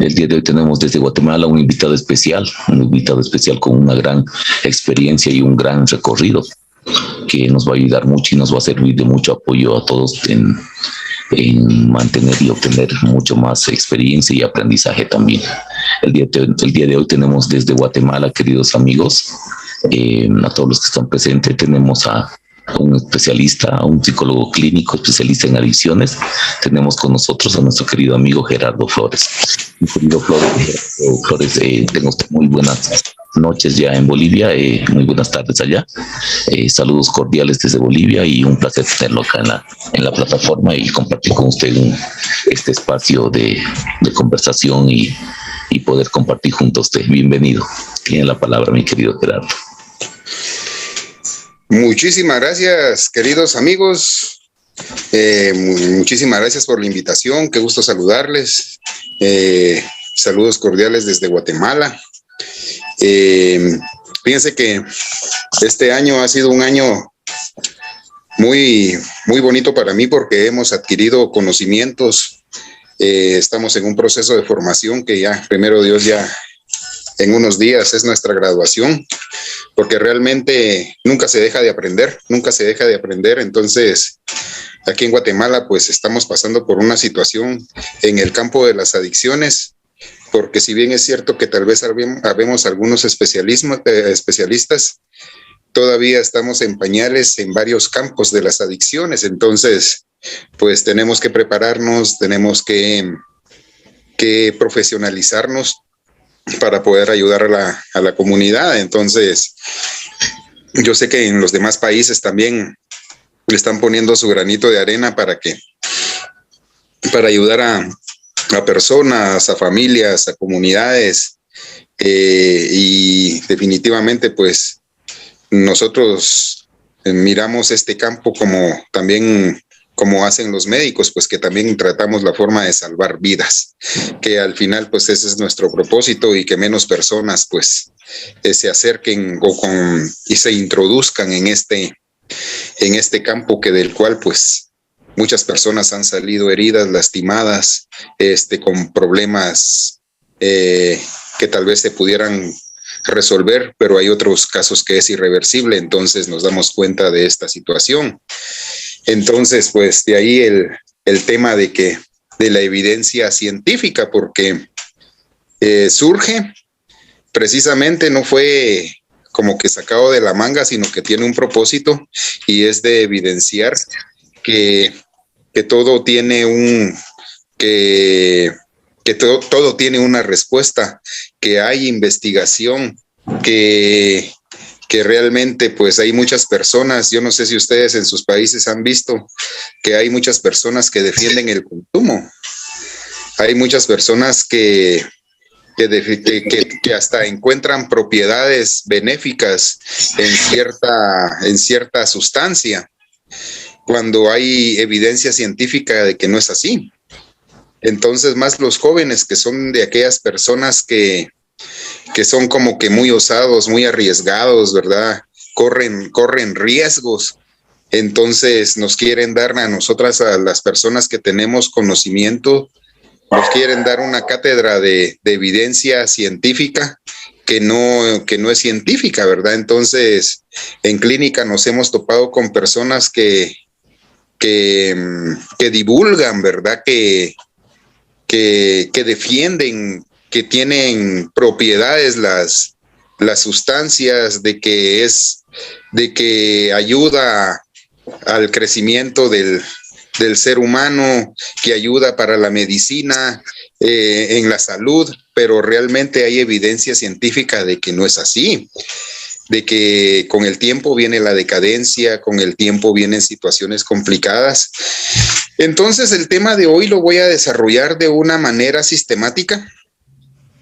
El día de hoy tenemos desde Guatemala un invitado especial con una gran experiencia y un gran recorrido que nos va a ayudar mucho y nos va a servir de mucho apoyo a todos en mantener y obtener mucho más experiencia y aprendizaje también. El día de hoy tenemos desde Guatemala, queridos amigos, a todos los que están presentes, tenemos a un especialista, a un psicólogo clínico especialista en adicciones. Tenemos con nosotros a nuestro querido amigo Gerardo Flores. Mi querido Flores, tengo usted muy buenas noches ya en Bolivia, muy buenas tardes allá. Saludos cordiales desde Bolivia y un placer tenerlo acá en la plataforma y compartir con usted este espacio de conversación y poder compartir junto a usted. Bienvenido. Tiene la palabra, mi querido Gerardo. Muchísimas gracias, queridos amigos. Muchísimas gracias por la invitación. Qué gusto saludarles. Saludos cordiales desde Guatemala. Fíjense que este año ha sido un año muy, muy bonito para mí porque hemos adquirido conocimientos. Estamos en un proceso de formación que ya, primero Dios, ya en unos días es nuestra graduación, porque realmente nunca se deja de aprender. Entonces, aquí en Guatemala, pues estamos pasando por una situación en el campo de las adicciones, porque si bien es cierto que tal vez habemos algunos especialistas, todavía estamos en pañales en varios campos de las adicciones. Entonces, pues tenemos que prepararnos, tenemos que profesionalizarnos para poder ayudar a la comunidad. Entonces, yo sé que en los demás países también le están poniendo su granito de arena para ayudar a personas, a familias, a comunidades, y definitivamente pues nosotros miramos este campo como también como hacen los médicos, pues que también tratamos la forma de salvar vidas, que al final pues ese es nuestro propósito, y que menos personas pues se acerquen y se introduzcan en este campo del cual pues muchas personas han salido heridas, lastimadas, con problemas que tal vez se pudieran resolver, pero hay otros casos que es irreversible. Entonces nos damos cuenta de esta situación. Entonces, pues de ahí el tema de la evidencia científica, porque surge precisamente, no fue como que sacado de la manga, sino que tiene un propósito, y es de evidenciar que todo tiene todo tiene una respuesta, que hay investigación, que realmente pues hay muchas personas. Yo no sé si ustedes en sus países han visto que hay muchas personas que defienden el consumo. Hay muchas personas que hasta encuentran propiedades benéficas en cierta sustancia, cuando hay evidencia científica de que no es así. Entonces, más los jóvenes, que son de aquellas personas que son como que muy osados, muy arriesgados, ¿verdad? Corren riesgos. Entonces nos quieren dar a nosotras, a las personas que tenemos conocimiento, nos quieren dar una cátedra de evidencia científica que no es científica, ¿verdad? Entonces, en clínica nos hemos topado con personas que divulgan, ¿verdad? Que defienden que tienen propiedades las sustancias, de que ayuda al crecimiento del ser humano, que ayuda para la medicina, en la salud, pero realmente hay evidencia científica de que no es así, de que con el tiempo viene la decadencia, con el tiempo vienen situaciones complicadas. Entonces, el tema de hoy lo voy a desarrollar de una manera sistemática.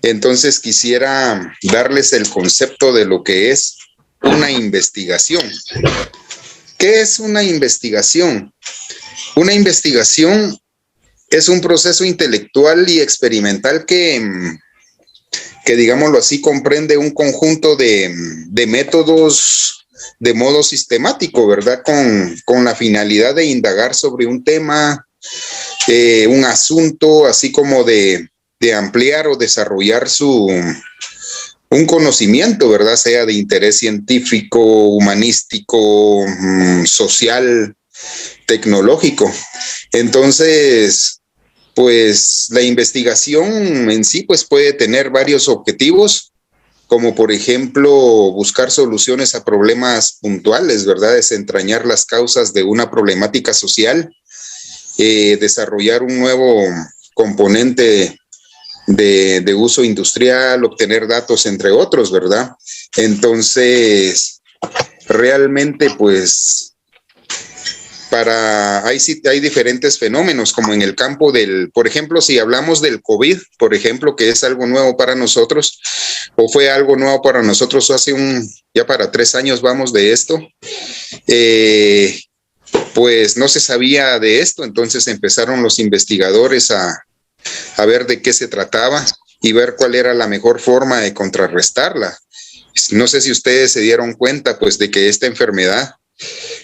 Entonces, quisiera darles el concepto de lo que es una investigación. ¿Qué es una investigación? Una investigación es un proceso intelectual y experimental que digámoslo así, comprende un conjunto de métodos de modo sistemático, ¿verdad? Con la finalidad de indagar sobre un tema, un asunto, así como de de ampliar o desarrollar un conocimiento, ¿verdad? Sea de interés científico, humanístico, social, tecnológico. Entonces, pues la investigación en sí pues puede tener varios objetivos, como por ejemplo buscar soluciones a problemas puntuales, ¿verdad? Desentrañar las causas de una problemática social, desarrollar un nuevo componente de uso industrial, obtener datos, entre otros, ¿verdad? Entonces, realmente pues hay diferentes fenómenos, como en el campo por ejemplo, si hablamos del COVID, por ejemplo, que es algo nuevo para nosotros, o fue algo nuevo para nosotros ya para 3 años vamos de esto, pues no se sabía de esto, entonces empezaron los investigadores a ver de qué se trataba y ver cuál era la mejor forma de contrarrestarla. No sé si ustedes se dieron cuenta, pues, de que esta enfermedad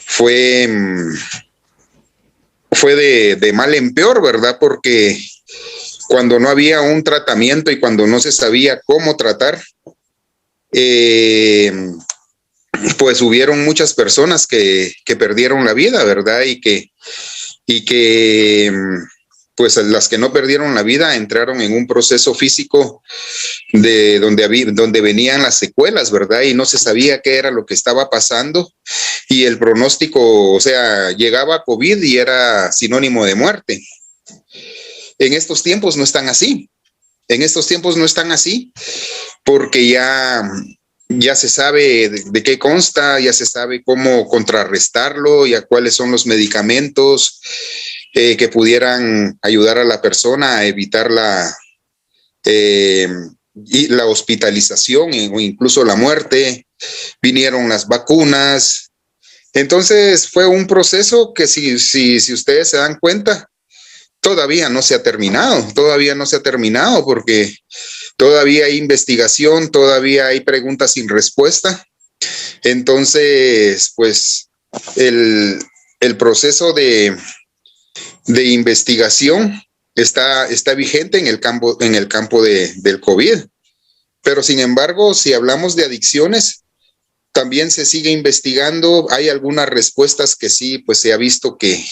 fue de mal en peor, ¿verdad? Porque cuando no había un tratamiento y cuando no se sabía cómo tratar, pues hubieron muchas personas que perdieron la vida, ¿verdad? Y que pues las que no perdieron la vida entraron en un proceso físico de donde venían las secuelas, ¿verdad? Y no se sabía qué era lo que estaba pasando, y el pronóstico, o sea, llegaba COVID y era sinónimo de muerte. En estos tiempos no están así. En estos tiempos no están así porque ya se sabe de qué consta, ya se sabe cómo contrarrestarlo, ya cuáles son los medicamentos que pudieran ayudar a la persona a evitar y la hospitalización o incluso la muerte. Vinieron las vacunas. Entonces fue un proceso que si ustedes se dan cuenta, todavía no se ha terminado porque todavía hay investigación, todavía hay preguntas sin respuesta. Entonces, pues el proceso de investigación está vigente en el campo del COVID. Pero sin embargo, si hablamos de adicciones, también se sigue investigando. Hay algunas respuestas que sí, pues se ha visto que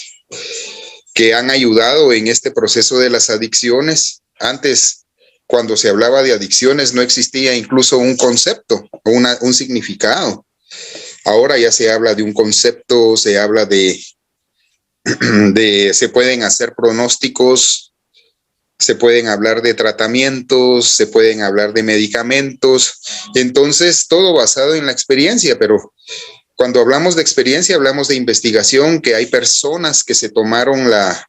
han ayudado en este proceso de las adicciones. Antes, cuando se hablaba de adicciones, no existía incluso un concepto o un significado. Ahora ya se habla de un concepto, se habla se pueden hacer pronósticos, se pueden hablar de tratamientos, se pueden hablar de medicamentos. Entonces, todo basado en la experiencia, pero cuando hablamos de experiencia, hablamos de investigación, que hay personas que se tomaron la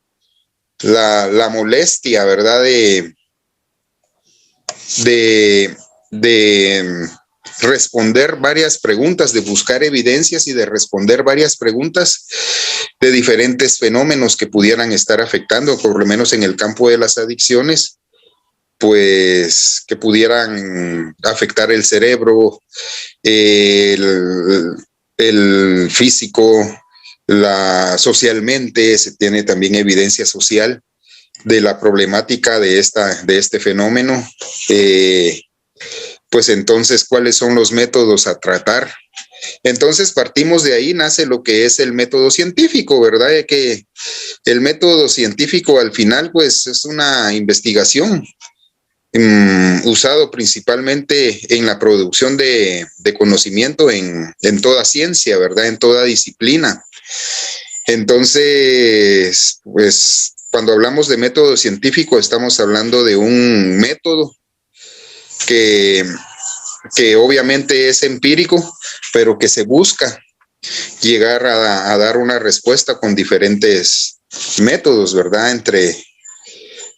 molestia, ¿verdad? De responder varias preguntas, de buscar evidencias y de responder varias preguntas de diferentes fenómenos que pudieran estar afectando, por lo menos en el campo de las adicciones, pues que pudieran afectar el cerebro, el físico, socialmente. Se tiene también evidencia social de la problemática de este fenómeno. Pues entonces, ¿cuáles son los métodos a tratar? Entonces, partimos de ahí, nace lo que es el método científico, ¿verdad? Que el método científico al final, pues, es una investigación usado principalmente en la producción de conocimiento en toda ciencia, ¿verdad? En toda disciplina. Entonces, pues, cuando hablamos de método científico, estamos hablando de un método que obviamente es empírico, pero que se busca llegar a dar una respuesta con diferentes métodos, ¿verdad?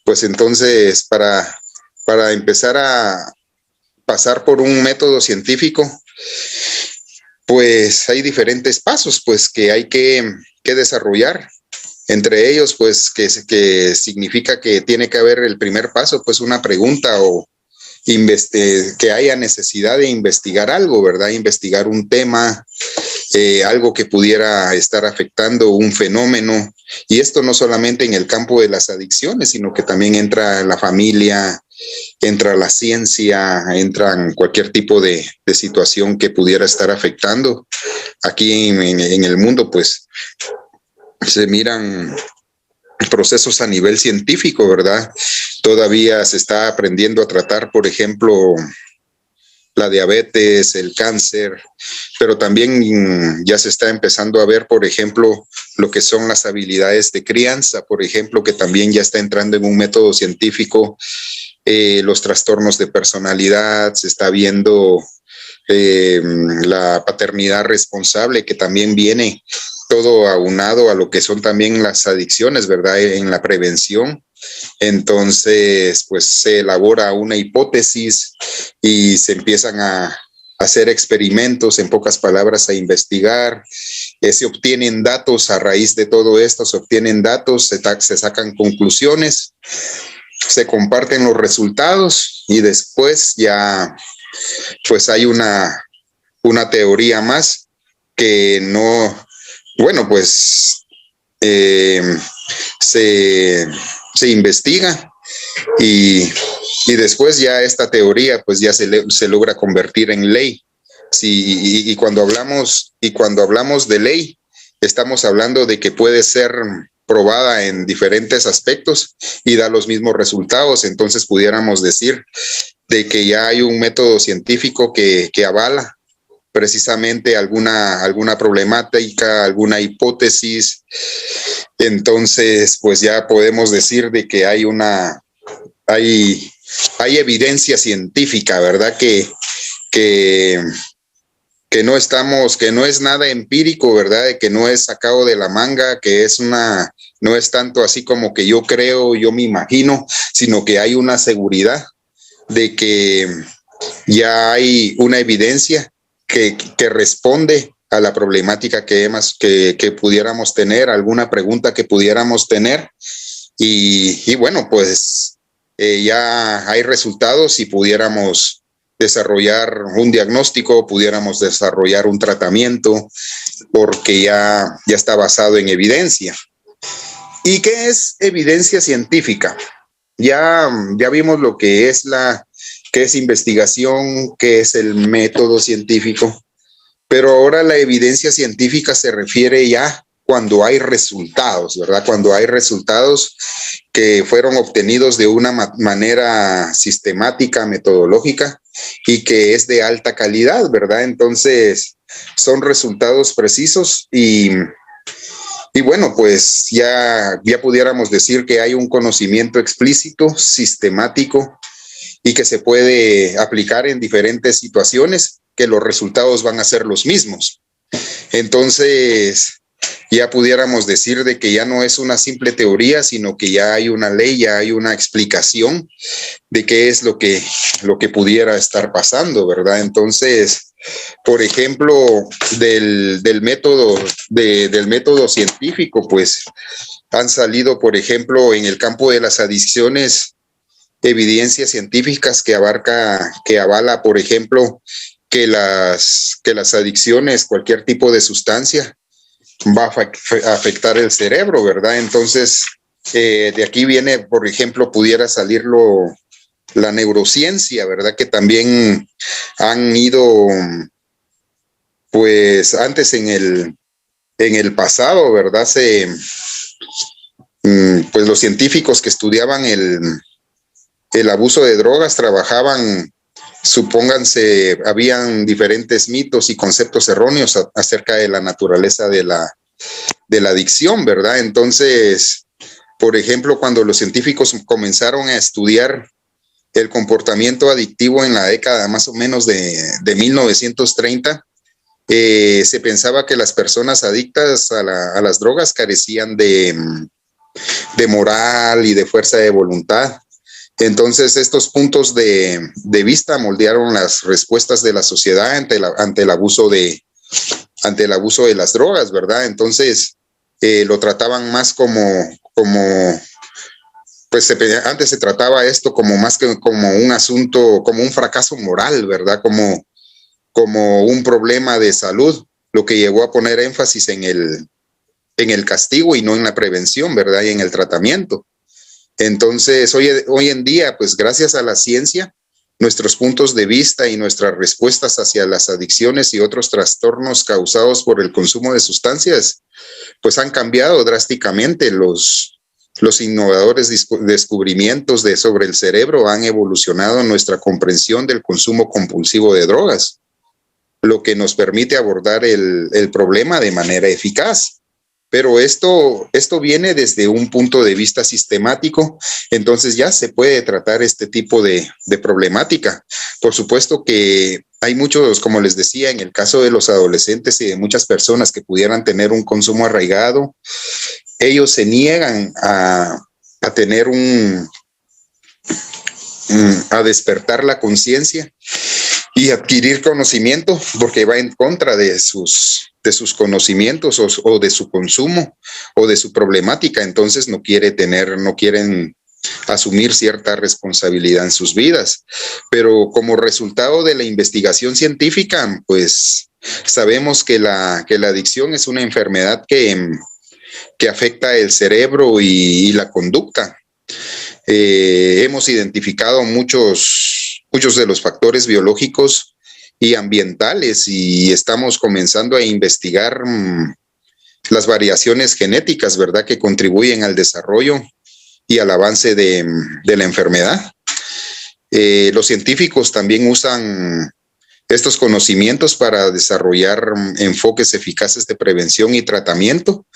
Pues entonces, para empezar a pasar por un método científico, pues hay diferentes pasos, pues, que hay que desarrollar. Entre ellos, pues, que significa que tiene que haber el primer paso, pues, una pregunta o que haya necesidad de investigar algo, ¿verdad? Investigar un tema, algo que pudiera estar afectando un fenómeno. Y esto no solamente en el campo de las adicciones, sino que también entra la familia, entra la ciencia, entran cualquier tipo de situación que pudiera estar afectando. Aquí en el mundo, pues, se miran procesos a nivel científico, ¿verdad? Todavía se está aprendiendo a tratar, por ejemplo, la diabetes, el cáncer, pero también ya se está empezando a ver, por ejemplo, lo que son las habilidades de crianza, por ejemplo, que también ya está entrando en un método científico, los trastornos de personalidad, se está viendo la paternidad responsable, que también viene todo aunado a lo que son también las adicciones, ¿verdad? En la prevención. Entonces, pues se elabora una hipótesis y se empiezan a hacer experimentos, en pocas palabras, a investigar. Se obtienen datos a raíz de todo esto, se obtienen datos, se sacan conclusiones, se comparten los resultados y después ya, pues hay una teoría más que no, bueno, pues se investiga y después ya esta teoría pues ya se logra convertir en ley. Sí, y cuando hablamos de ley, estamos hablando de que puede ser probada en diferentes aspectos y da los mismos resultados. Entonces pudiéramos decir de que ya hay un método científico que avala precisamente alguna problemática, alguna hipótesis. Entonces, pues ya podemos decir de que hay evidencia científica, ¿verdad? Que no es nada empírico, ¿verdad? De que no es sacado de la manga, no es tanto así como que yo creo, yo me imagino, sino que hay una seguridad de que ya hay una evidencia que responde a la problemática que pudiéramos tener, alguna pregunta que pudiéramos tener. Y bueno, pues ya hay resultados y pudiéramos desarrollar un diagnóstico, pudiéramos desarrollar un tratamiento, porque ya está basado en evidencia. ¿Y qué es evidencia científica? Ya vimos lo que es qué es investigación, qué es el método científico, pero ahora la evidencia científica se refiere ya cuando hay resultados, ¿verdad? Cuando hay resultados que fueron obtenidos de una manera sistemática, metodológica y que es de alta calidad, ¿verdad? Entonces, son resultados precisos y bueno, pues ya pudiéramos decir que hay un conocimiento explícito, sistemático y que se puede aplicar en diferentes situaciones, que los resultados van a ser los mismos. Entonces, ya pudiéramos decir de que ya no es una simple teoría, sino que ya hay una ley, ya hay una explicación de qué es lo que pudiera estar pasando, ¿verdad? Entonces, por ejemplo, del método científico, pues han salido, por ejemplo, en el campo de las adicciones, evidencias científicas que avala, por ejemplo, que las adicciones, cualquier tipo de sustancia, va a afectar el cerebro, ¿verdad? Entonces, de aquí viene, por ejemplo, pudiera salir la neurociencia, ¿verdad? Que también han ido, pues antes en el pasado, ¿verdad? Pues los científicos que estudiaban el abuso de drogas trabajaban, supónganse, habían diferentes mitos y conceptos erróneos acerca de la naturaleza de la adicción, ¿verdad? Entonces, por ejemplo, cuando los científicos comenzaron a estudiar el comportamiento adictivo en la década más o menos de 1930, se pensaba que las personas adictas a las drogas carecían de moral y de fuerza de voluntad. Entonces, estos puntos de vista moldearon las respuestas de la sociedad ante el abuso de las drogas, ¿verdad? Entonces, lo trataban más pues antes se trataba esto como más que como un asunto, como un fracaso moral, ¿verdad? Como un problema de salud, lo que llevó a poner énfasis en el castigo y no en la prevención, ¿verdad? Y en el tratamiento. Entonces, hoy en día, pues gracias a la ciencia, nuestros puntos de vista y nuestras respuestas hacia las adicciones y otros trastornos causados por el consumo de sustancias, pues han cambiado drásticamente. Los innovadores descubrimientos sobre el cerebro han evolucionado nuestra comprensión del consumo compulsivo de drogas, lo que nos permite abordar el problema de manera eficaz. Pero esto viene desde un punto de vista sistemático, entonces ya se puede tratar este tipo de problemática. Por supuesto que hay muchos, como les decía, en el caso de los adolescentes y de muchas personas que pudieran tener un consumo arraigado, ellos se niegan a tener a despertar la conciencia y adquirir conocimiento, porque va en contra de sus conocimientos o de su consumo o de su problemática. Entonces no quieren asumir cierta responsabilidad en sus vidas. Pero como resultado de la investigación científica, pues sabemos que la adicción es una enfermedad que afecta el cerebro y la conducta. Hemos identificado muchos de los factores biológicos y ambientales y estamos comenzando a investigar las variaciones genéticas, ¿verdad?, que contribuyen al desarrollo y al avance de la enfermedad. Los científicos también usan estos conocimientos para desarrollar enfoques eficaces de prevención y tratamiento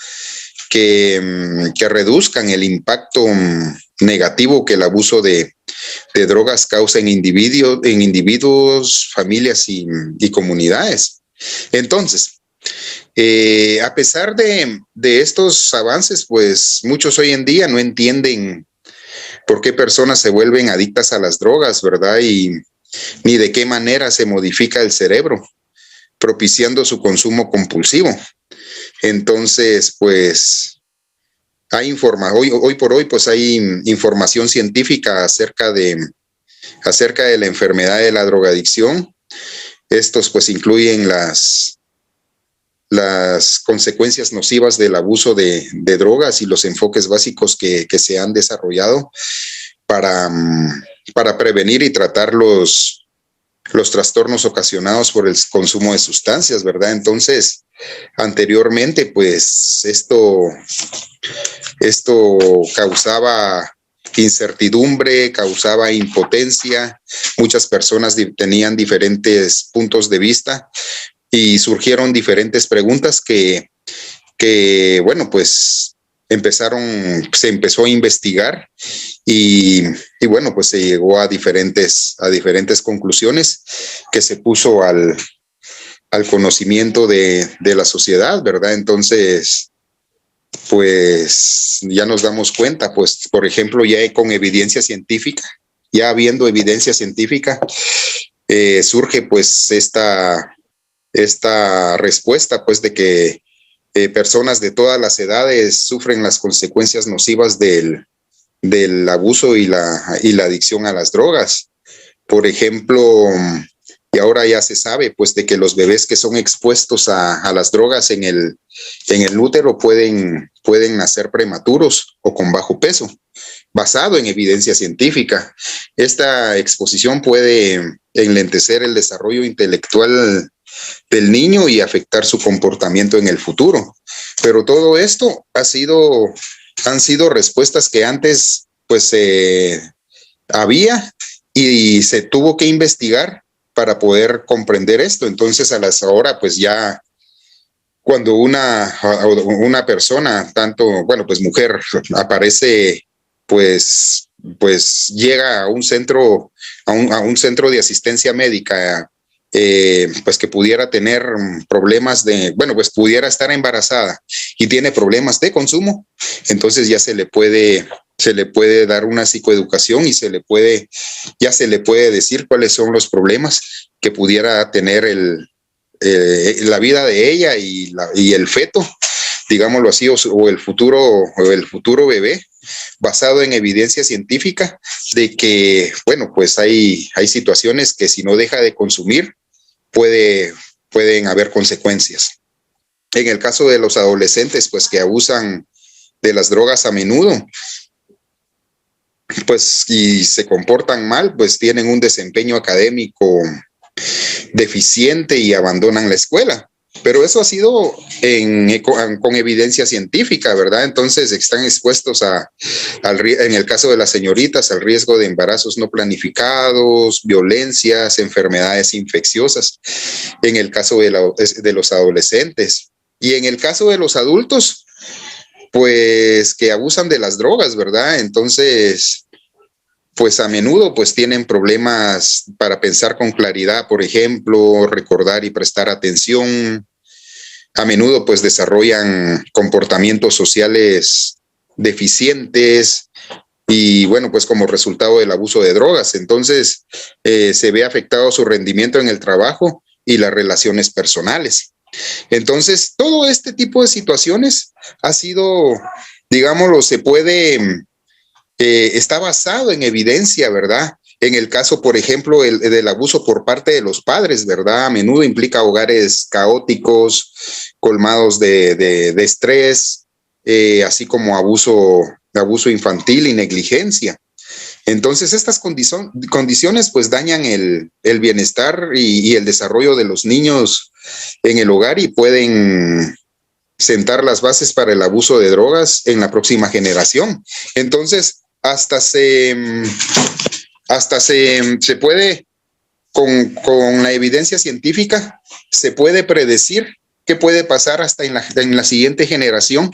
que reduzcan el impacto negativo que el abuso de drogas causa en individuos, familias y comunidades. Entonces, a pesar de estos avances, pues muchos hoy en día no entienden por qué personas se vuelven adictas a las drogas, ¿verdad? Ni de qué manera se modifica el cerebro, propiciando su consumo compulsivo. Entonces, pues hoy por hoy, pues hay información científica acerca de la enfermedad de la drogadicción. Estos pues incluyen las consecuencias nocivas del abuso de drogas y los enfoques básicos que se han desarrollado para prevenir y tratar los trastornos ocasionados por el consumo de sustancias, ¿verdad? Entonces, anteriormente, pues esto causaba incertidumbre, causaba impotencia. Muchas personas tenían diferentes puntos de vista y surgieron diferentes preguntas que bueno, pues se empezó a investigar y bueno, pues se llegó a diferentes conclusiones que se puso al conocimiento de la sociedad, ¿verdad? Entonces, pues ya nos damos cuenta, pues, por ejemplo, ya con evidencia científica, ya habiendo evidencia científica, surge pues esta respuesta, pues, de que personas de todas las edades sufren las consecuencias nocivas del abuso y la adicción a las drogas. Por ejemplo, y ahora ya se sabe, pues, de que los bebés que son expuestos a las drogas en el útero pueden nacer prematuros o con bajo peso, basado en evidencia científica. Esta exposición puede enlentecer el desarrollo intelectual del niño y afectar su comportamiento en el futuro. Pero todo esto han sido respuestas que antes pues había y se tuvo que investigar para poder comprender esto. Entonces ahora pues ya cuando una persona, tanto, bueno, pues mujer, aparece, pues llega a un centro de asistencia médica, pues que pudiera tener problemas pues pudiera estar embarazada y tiene problemas de consumo, entonces ya se le puede dar una psicoeducación y ya se le puede decir cuáles son los problemas que pudiera tener la vida de ella y el feto, digámoslo así, o el futuro bebé, basado en evidencia científica de que, bueno, pues hay situaciones que si no deja de consumir, pueden haber consecuencias. En el caso de los adolescentes, pues que abusan de las drogas a menudo, pues, y se comportan mal, pues tienen un desempeño académico deficiente y abandonan la escuela. Pero eso ha sido con evidencia científica, ¿verdad? Entonces están expuestos en el caso de las señoritas, al riesgo de embarazos no planificados, violencias, enfermedades infecciosas. En el caso de los adolescentes. Y en el caso de los adultos, pues que abusan de las drogas, ¿verdad? Entonces, pues a menudo pues tienen problemas para pensar con claridad, por ejemplo, recordar y prestar atención. A menudo pues desarrollan comportamientos sociales deficientes y bueno, pues como resultado del abuso de drogas. Entonces se ve afectado su rendimiento en el trabajo y las relaciones personales. Entonces, todo este tipo de situaciones ha sido, digámoslo, está basado en evidencia, ¿verdad? En el caso, por ejemplo, del abuso por parte de los padres, ¿verdad? A menudo implica hogares caóticos, colmados de estrés, así como abuso infantil y negligencia. Entonces, estas condiciones pues dañan el bienestar y el desarrollo de los niños en el hogar y pueden sentar las bases para el abuso de drogas en la próxima generación. Entonces, hasta se puede, con la evidencia científica, se puede predecir qué puede pasar hasta en la siguiente generación,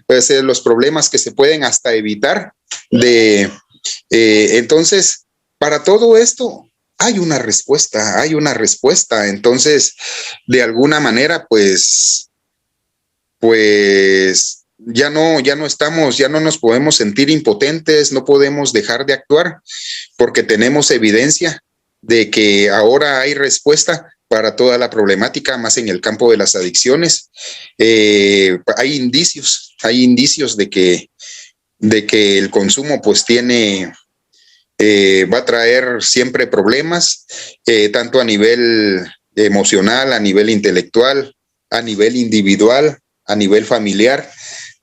pues, los problemas que se pueden hasta evitar entonces, para todo esto hay una respuesta. Entonces, de alguna manera, pues ya no nos podemos sentir impotentes, no podemos dejar de actuar porque tenemos evidencia de que ahora hay respuesta para toda la problemática, más en el campo de las adicciones. Hay indicios de que el consumo pues va a traer siempre problemas, tanto a nivel emocional, a nivel intelectual, a nivel individual, a nivel familiar,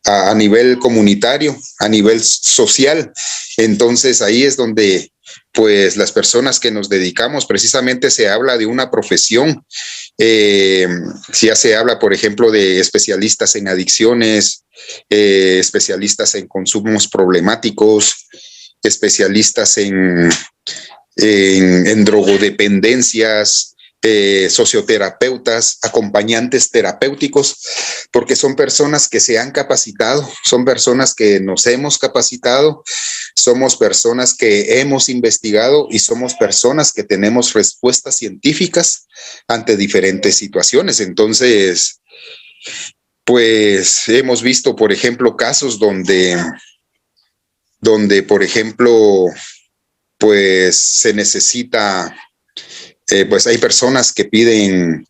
a nivel comunitario, a nivel social. Entonces ahí es donde pues las personas que nos dedicamos, precisamente se habla de una profesión, ya se habla, por ejemplo, de especialistas en adicciones, especialistas en consumos problemáticos, especialistas en drogodependencias, socioterapeutas, acompañantes terapéuticos, porque son personas que se han capacitado, son personas que nos hemos capacitado, somos personas que hemos investigado y somos personas que tenemos respuestas científicas ante diferentes situaciones. Entonces, pues hemos visto, por ejemplo, casos donde por ejemplo, pues se necesita, pues hay personas que piden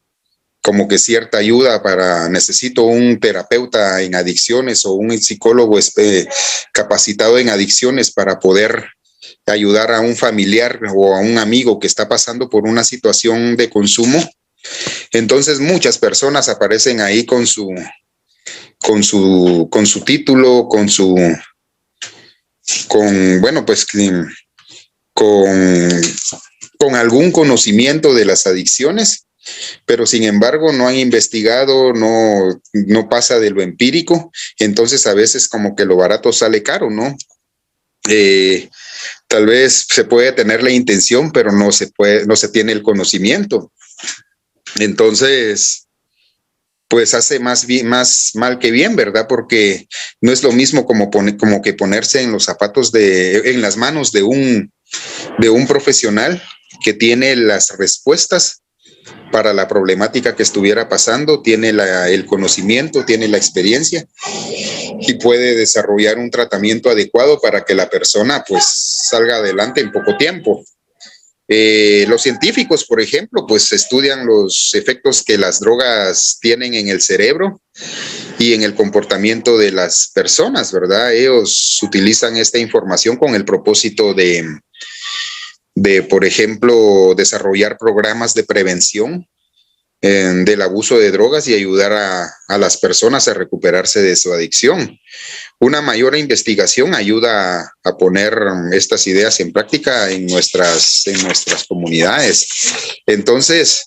como que cierta ayuda necesito un terapeuta en adicciones o un psicólogo capacitado en adicciones para poder ayudar a un familiar o a un amigo que está pasando por una situación de consumo. Entonces muchas personas aparecen ahí con su título, con algún conocimiento de las adicciones, pero sin embargo no han investigado, no pasa de lo empírico. Entonces a veces como que lo barato sale caro, ¿no? Tal vez se puede tener la intención, pero no se tiene el conocimiento. Entonces, pues hace más mal que bien, ¿verdad? Porque no es lo mismo como que ponerse en los zapatos en las manos de un profesional que tiene las respuestas para la problemática que estuviera pasando, tiene el conocimiento, tiene la experiencia y puede desarrollar un tratamiento adecuado para que la persona pues salga adelante en poco tiempo. Los científicos, por ejemplo, pues estudian los efectos que las drogas tienen en el cerebro y en el comportamiento de las personas, ¿verdad? Ellos utilizan esta información con el propósito de, por ejemplo, desarrollar programas de prevención del abuso de drogas y ayudar a las personas a recuperarse de su adicción. Una mayor investigación ayuda a poner estas ideas en práctica en nuestras comunidades. Entonces,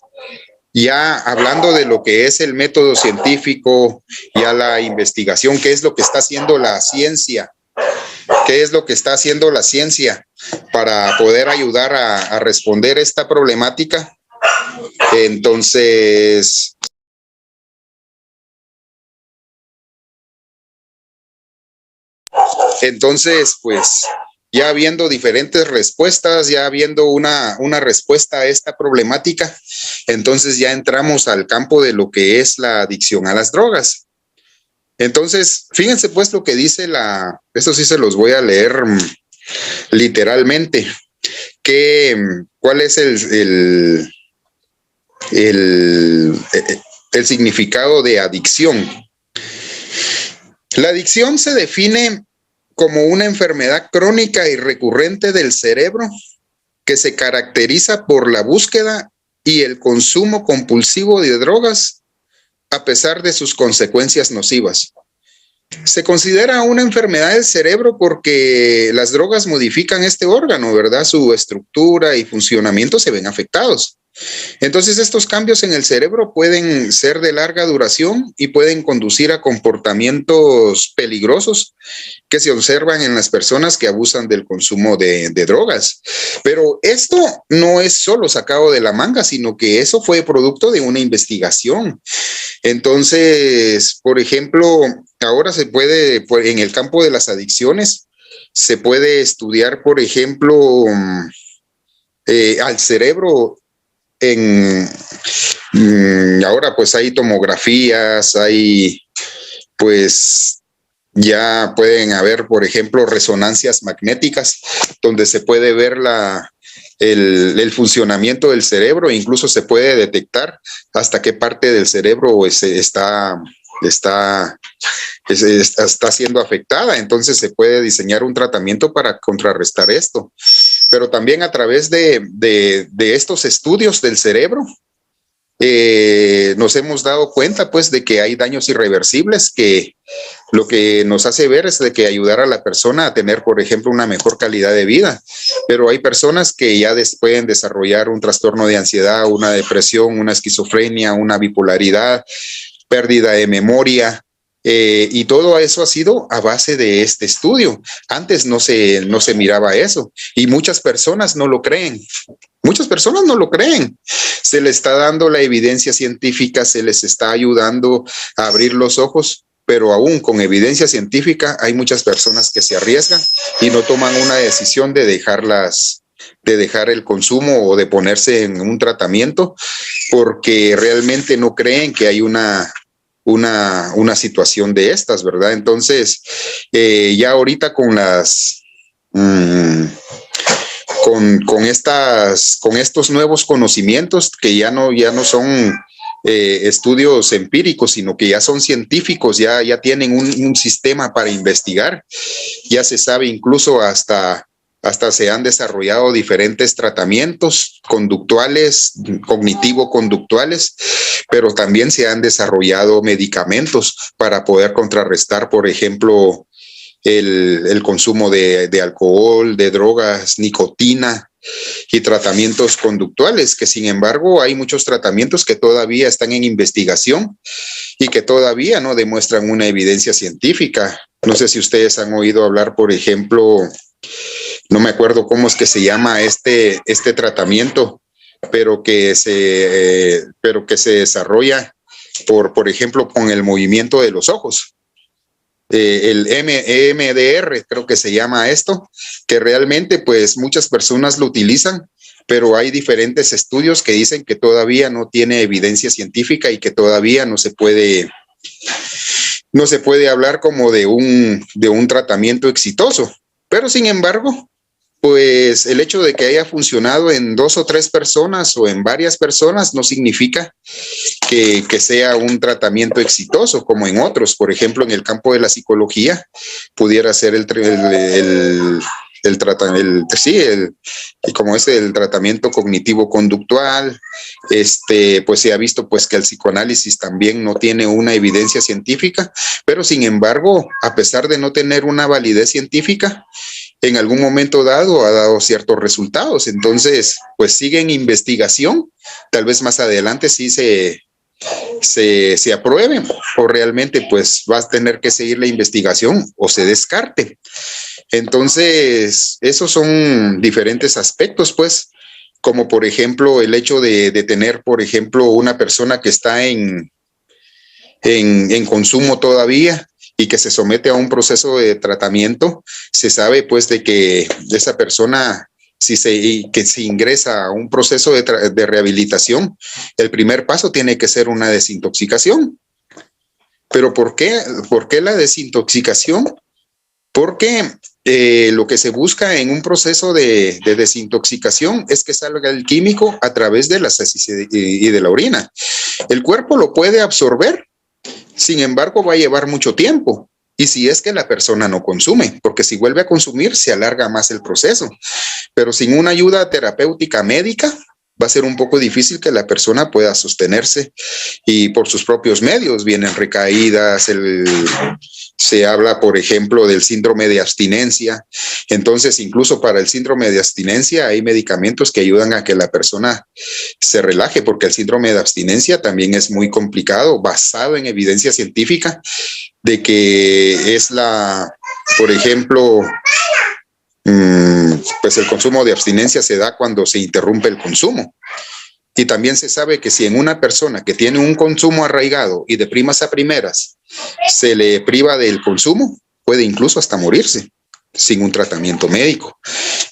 ya hablando de lo que es el método científico, ya la investigación, ¿qué es lo que está haciendo la ciencia? ¿Qué es lo que está haciendo la ciencia para poder ayudar a responder esta problemática? Entonces, pues, ya viendo diferentes respuestas, ya viendo una respuesta a esta problemática, entonces ya entramos al campo de lo que es la adicción a las drogas. Entonces, fíjense pues lo que dice esto sí se los voy a leer literalmente, cuál es el significado de adicción. La adicción se define como una enfermedad crónica y recurrente del cerebro que se caracteriza por la búsqueda y el consumo compulsivo de drogas a pesar de sus consecuencias nocivas. Se considera una enfermedad del cerebro porque las drogas modifican este órgano, ¿verdad? Su estructura y funcionamiento se ven afectados. Entonces, estos cambios en el cerebro pueden ser de larga duración y pueden conducir a comportamientos peligrosos que se observan en las personas que abusan del consumo de drogas. Pero esto no es solo sacado de la manga, sino que eso fue producto de una investigación. Entonces, por ejemplo, ahora se puede, en el campo de las adicciones, se puede estudiar, por ejemplo, al cerebro. Ahora pues hay tomografías, hay pues ya pueden haber, por ejemplo, resonancias magnéticas donde se puede ver el funcionamiento del cerebro, e incluso se puede detectar hasta qué parte del cerebro está siendo afectada. Entonces se puede diseñar un tratamiento para contrarrestar esto. Pero también a través de estos estudios del cerebro, nos hemos dado cuenta pues de que hay daños irreversibles que lo que nos hace ver es de que ayudar a la persona a tener, por ejemplo, una mejor calidad de vida. Pero hay personas que ya pueden desarrollar un trastorno de ansiedad, una depresión, una esquizofrenia, una bipolaridad, pérdida de memoria. Y todo eso ha sido a base de este estudio. Antes no se miraba eso y muchas personas no lo creen. Muchas personas no lo creen. Se les está dando la evidencia científica, se les está ayudando a abrir los ojos, pero aún con evidencia científica hay muchas personas que se arriesgan y no toman una decisión de dejar el consumo o de ponerse en un tratamiento porque realmente no creen que hay una situación de estas, ¿verdad? Entonces, ya ahorita con estos nuevos conocimientos que ya no son estudios empíricos, sino que ya son científicos, ya tienen un sistema para investigar, ya se sabe incluso hasta se han desarrollado diferentes tratamientos conductuales, cognitivo-conductuales, pero también se han desarrollado medicamentos para poder contrarrestar, por ejemplo, el consumo de alcohol, de drogas, nicotina y tratamientos conductuales, que sin embargo hay muchos tratamientos que todavía están en investigación y que todavía no demuestran una evidencia científica. No sé si ustedes han oído hablar, por ejemplo, no me acuerdo cómo es que se llama este tratamiento, pero que se desarrolla por ejemplo, con el movimiento de los ojos. El EMDR, creo que se llama esto, que realmente pues muchas personas lo utilizan, pero hay diferentes estudios que dicen que todavía no tiene evidencia científica y que todavía no se puede hablar como de un tratamiento exitoso. Pero sin embargo, pues el hecho de que haya funcionado en 2 o 3 personas o en varias personas no significa que sea un tratamiento exitoso como en otros. Por ejemplo, en el campo de la psicología pudiera ser como es el tratamiento cognitivo-conductual. Pues se ha visto pues que el psicoanálisis también no tiene una evidencia científica, pero sin embargo, a pesar de no tener una validez científica, en algún momento dado ha dado ciertos resultados. Entonces, pues sigue en investigación. Tal vez más adelante sí se aprueben, o realmente pues va a tener que seguir la investigación o se descarte. Entonces, esos son diferentes aspectos, pues, como por ejemplo el hecho de tener, por ejemplo, una persona que está en consumo todavía y que se somete a un proceso de tratamiento. Se sabe pues de que esa persona, si se ingresa a un proceso de rehabilitación, el primer paso tiene que ser una desintoxicación. ¿Pero por qué? ¿Por qué la desintoxicación? Porque lo que se busca en un proceso de desintoxicación es que salga el químico a través de las heces y de la orina. El cuerpo lo puede absorber, sin embargo va a llevar mucho tiempo. Y si es que la persona no consume, porque si vuelve a consumir se alarga más el proceso. Pero sin una ayuda terapéutica médica va a ser un poco difícil que la persona pueda sostenerse, y por sus propios medios vienen recaídas. Se habla, por ejemplo, del síndrome de abstinencia. Entonces, incluso para el síndrome de abstinencia hay medicamentos que ayudan a que la persona se relaje, porque el síndrome de abstinencia también es muy complicado, basado en evidencia científica de que es por ejemplo, pues el consumo de abstinencia se da cuando se interrumpe el consumo. Y también se sabe que si en una persona que tiene un consumo arraigado y de primas a primeras se le priva del consumo, puede incluso hasta morirse sin un tratamiento médico.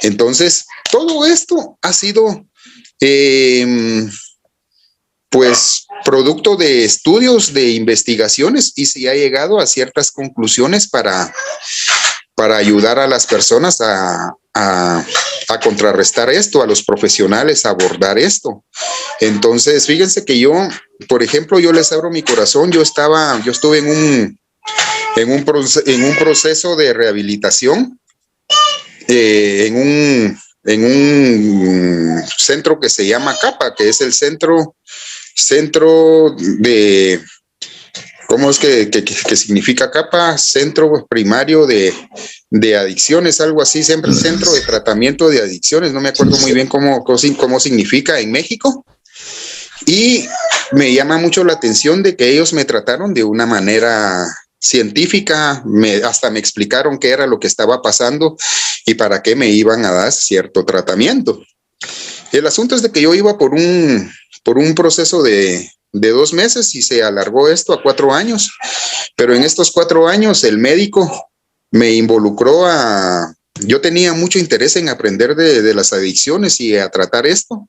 Entonces, todo esto ha sido pues producto de estudios, de investigaciones, y se ha llegado a ciertas conclusiones para ayudar a las personas a contrarrestar esto, a los profesionales a abordar esto. Entonces, fíjense que yo, por ejemplo, yo les abro mi corazón. Yo estuve en un proceso de rehabilitación, en un centro que se llama CAPA, que es el centro de, ¿cómo es que significa CAPA? Centro Primario de Adicciones, algo así, siempre Centro de Tratamiento de Adicciones. No me acuerdo muy bien cómo significa en México. Y me llama mucho la atención de que ellos me trataron de una manera científica, hasta me explicaron qué era lo que estaba pasando y para qué me iban a dar cierto tratamiento. El asunto es de que yo iba por un proceso de 2 meses y se alargó esto a 4 años, pero en estos 4 años el médico me involucró yo tenía mucho interés en aprender de las adicciones y a tratar esto,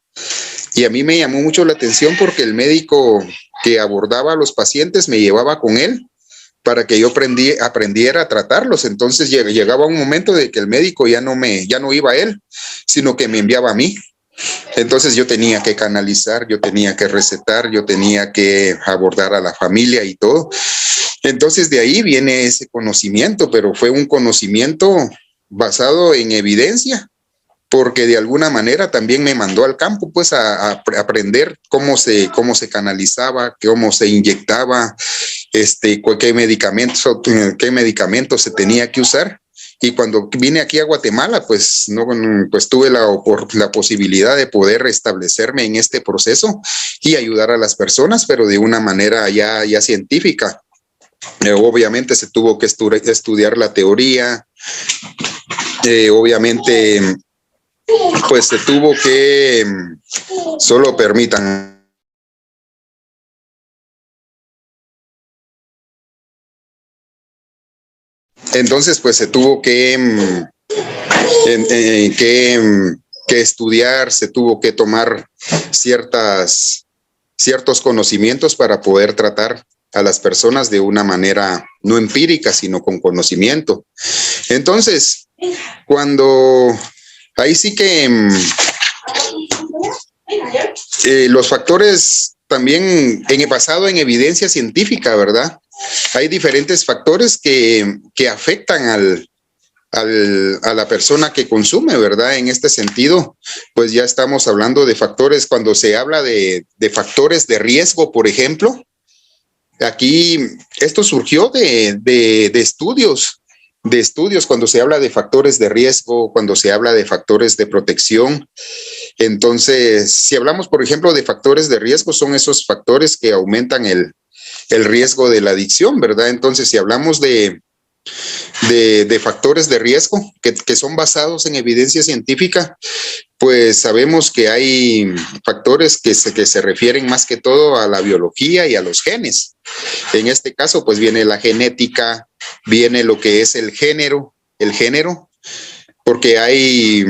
y a mí me llamó mucho la atención porque el médico que abordaba a los pacientes me llevaba con él para que yo aprendiera a tratarlos. Entonces llegaba un momento de que el médico ya no iba a él, sino que me enviaba a mí. Entonces yo tenía que canalizar, yo tenía que recetar, yo tenía que abordar a la familia y todo. Entonces de ahí viene ese conocimiento, pero fue un conocimiento basado en evidencia, porque de alguna manera también me mandó al campo pues a aprender cómo se canalizaba, cómo se inyectaba, qué medicamentos se tenía que usar. Y cuando vine aquí a Guatemala, pues tuve la posibilidad de poder establecerme en este proceso y ayudar a las personas, pero de una manera ya científica. Obviamente se tuvo que estudiar la teoría, obviamente pues se tuvo que, solo permitan. Entonces, pues se tuvo que estudiar, se tuvo que tomar ciertos conocimientos para poder tratar a las personas de una manera no empírica, sino con conocimiento. Entonces, ahí sí que los factores también basado en evidencia científica, ¿verdad? Hay diferentes factores que afectan a la persona que consume, ¿verdad? En este sentido, pues ya estamos hablando de factores, cuando se habla de factores de riesgo, por ejemplo, aquí esto surgió de estudios cuando se habla de factores de riesgo, cuando se habla de factores de protección. Entonces, si hablamos, por ejemplo, de factores de riesgo, son esos factores que aumentan el riesgo de la adicción, ¿verdad? Entonces, si hablamos de factores de riesgo que son basados en evidencia científica, pues sabemos que hay factores que se refieren más que todo a la biología y a los genes. En este caso, pues viene la genética, viene lo que es el género, porque hay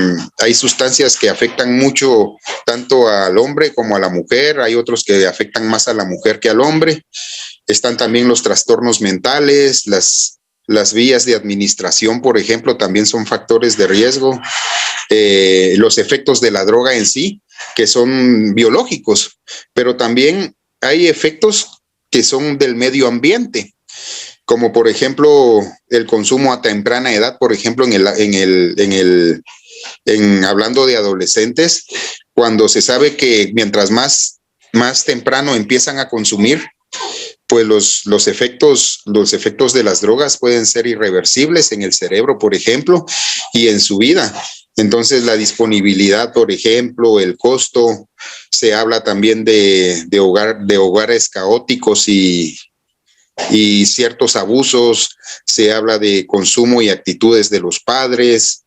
sustancias que afectan mucho tanto al hombre como a la mujer, hay otros que afectan más a la mujer que al hombre. Están también los trastornos mentales, las vías de administración, por ejemplo, también son factores de riesgo. Los efectos de la droga en sí, que son biológicos, pero también hay efectos que son del medio ambiente, como por ejemplo el consumo a temprana edad, por ejemplo, hablando de adolescentes, cuando se sabe que mientras más temprano empiezan a consumir, pues los efectos de las drogas pueden ser irreversibles en el cerebro, por ejemplo, y en su vida. Entonces, la disponibilidad, por ejemplo, el costo, se habla también de hogares caóticos y ciertos abusos, se habla de consumo y actitudes de los padres,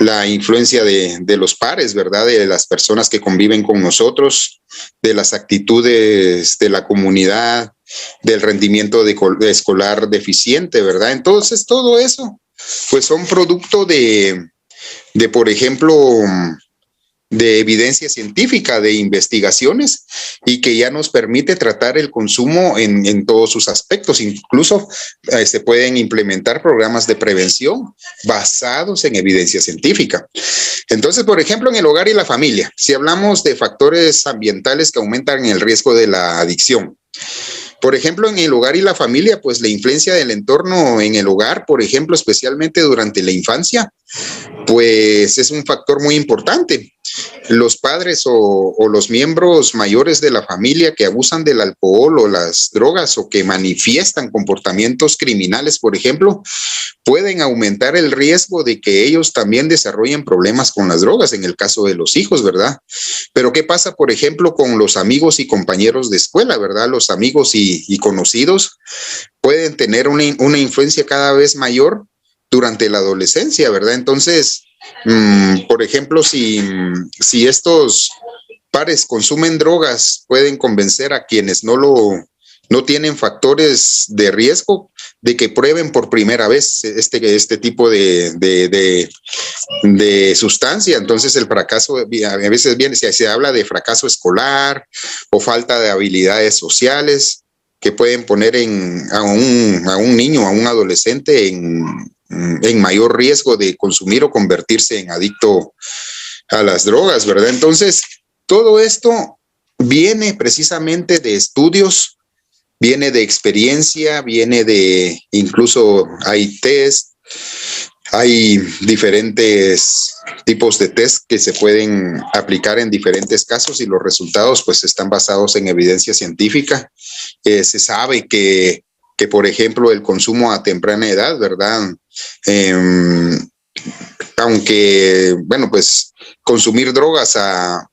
la influencia de los pares, ¿verdad? De las personas que conviven con nosotros, de las actitudes de la comunidad, del rendimiento escolar deficiente, ¿verdad? Entonces, todo eso, pues son producto de por ejemplo, de evidencia científica, de investigaciones, y que ya nos permite tratar el consumo en todos sus aspectos. Incluso se pueden implementar programas de prevención basados en evidencia científica. Entonces, por ejemplo, en el hogar y la familia, si hablamos de factores ambientales que aumentan el riesgo de la adicción, por ejemplo, en el hogar y la familia, pues la influencia del entorno en el hogar, por ejemplo, especialmente durante la infancia, pues es un factor muy importante. Los padres o los miembros mayores de la familia que abusan del alcohol o las drogas o que manifiestan comportamientos criminales, por ejemplo, pueden aumentar el riesgo de que ellos también desarrollen problemas con las drogas, en el caso de los hijos, ¿verdad? Pero ¿qué pasa, por ejemplo, con los amigos y compañeros de escuela, ¿verdad? Los amigos y conocidos pueden tener una influencia cada vez mayor durante la adolescencia, ¿verdad? Entonces, por ejemplo, si estos pares consumen drogas, pueden convencer a quienes no tienen factores de riesgo de que prueben por primera vez este tipo de sustancia. Entonces el fracaso, a veces se habla de fracaso escolar o falta de habilidades sociales que pueden poner a un niño, a un adolescente en mayor riesgo de consumir o convertirse en adicto a las drogas, ¿verdad? Entonces, todo esto viene precisamente de estudios, viene de experiencia, incluso hay test, hay diferentes tipos de test que se pueden aplicar en diferentes casos y los resultados pues están basados en evidencia científica. Se sabe que, por ejemplo, el consumo a temprana edad, ¿verdad? Aunque, bueno, pues consumir drogas a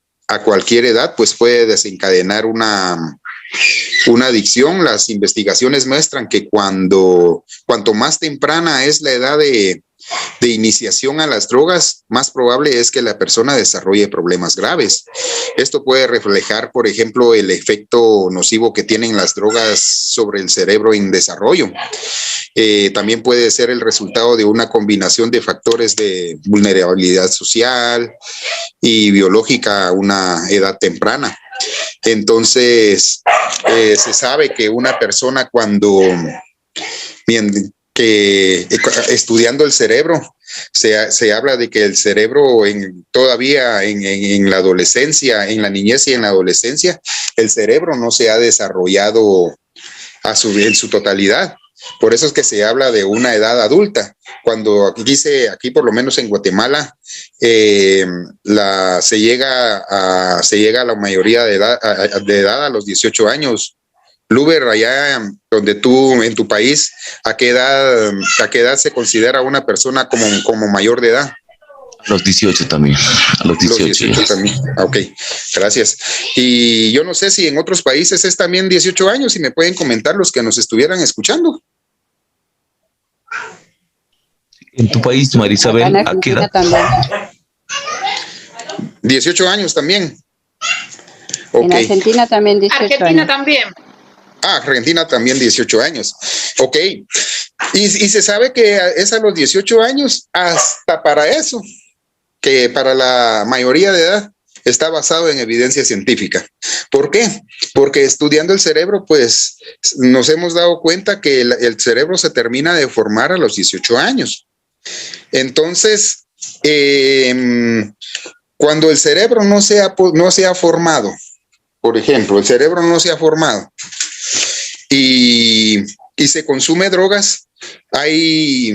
cualquier edad pues puede desencadenar una adicción. Las investigaciones muestran que cuanto más temprana es la edad de iniciación a las drogas, más probable es que la persona desarrolle problemas graves. Esto puede reflejar, por ejemplo, el efecto nocivo que tienen las drogas sobre el cerebro en desarrollo. También puede ser el resultado de una combinación de factores de vulnerabilidad social y biológica a una edad temprana. Entonces, se sabe que una persona estudiando el cerebro, se habla de que el cerebro todavía en la adolescencia, en la niñez y en la adolescencia, el cerebro no se ha desarrollado en su totalidad. Por eso es que se habla de una edad adulta. Cuando aquí por lo menos en Guatemala, se llega a la mayoría de edad a los 18 años. Luber, allá donde tú, en tu país, ¿a qué edad se considera una persona como mayor de edad? A los 18 también, a los 18 también. Ok, gracias. Y yo no sé si en otros países es también 18 años, si me pueden comentar los que nos estuvieran escuchando. En tu país, Marisabel, ¿a qué edad? También. 18 años también. Okay. En Argentina también 18 Argentina años. también. Argentina también 18 años. Ok. Y se sabe que es a los 18 años, hasta para eso, que para la mayoría de edad está basado en evidencia científica. ¿Por qué? Porque estudiando el cerebro, pues nos hemos dado cuenta que el cerebro se termina de formar a los 18 años. Entonces, cuando el cerebro no se ha formado, por ejemplo, el cerebro no se ha formado y se consume drogas, hay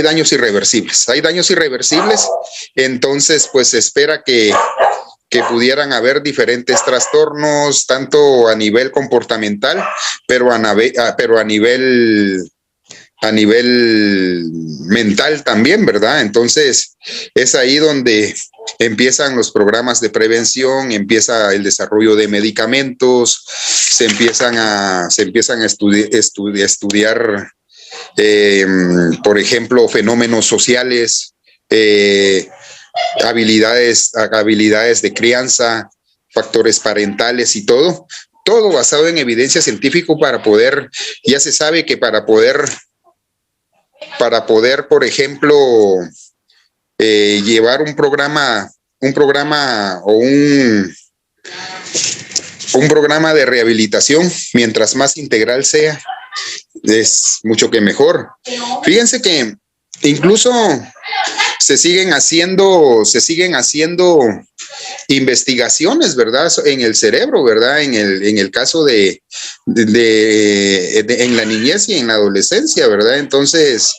daños irreversibles. Hay daños irreversibles, entonces pues se espera que pudieran haber diferentes trastornos, tanto a nivel comportamental, pero a nivel mental también, ¿verdad? Entonces es ahí donde empiezan los programas de prevención, empieza el desarrollo de medicamentos, se empiezan a estudiar por ejemplo, fenómenos sociales, habilidades de crianza, factores parentales y todo basado en evidencia científica ya se sabe que para poder, por ejemplo, llevar un programa o un programa de rehabilitación, mientras más integral sea, es mucho que mejor. Fíjense que incluso se siguen haciendo investigaciones, ¿verdad? En el cerebro, ¿verdad? En el caso en la niñez y en la adolescencia, ¿verdad? Entonces,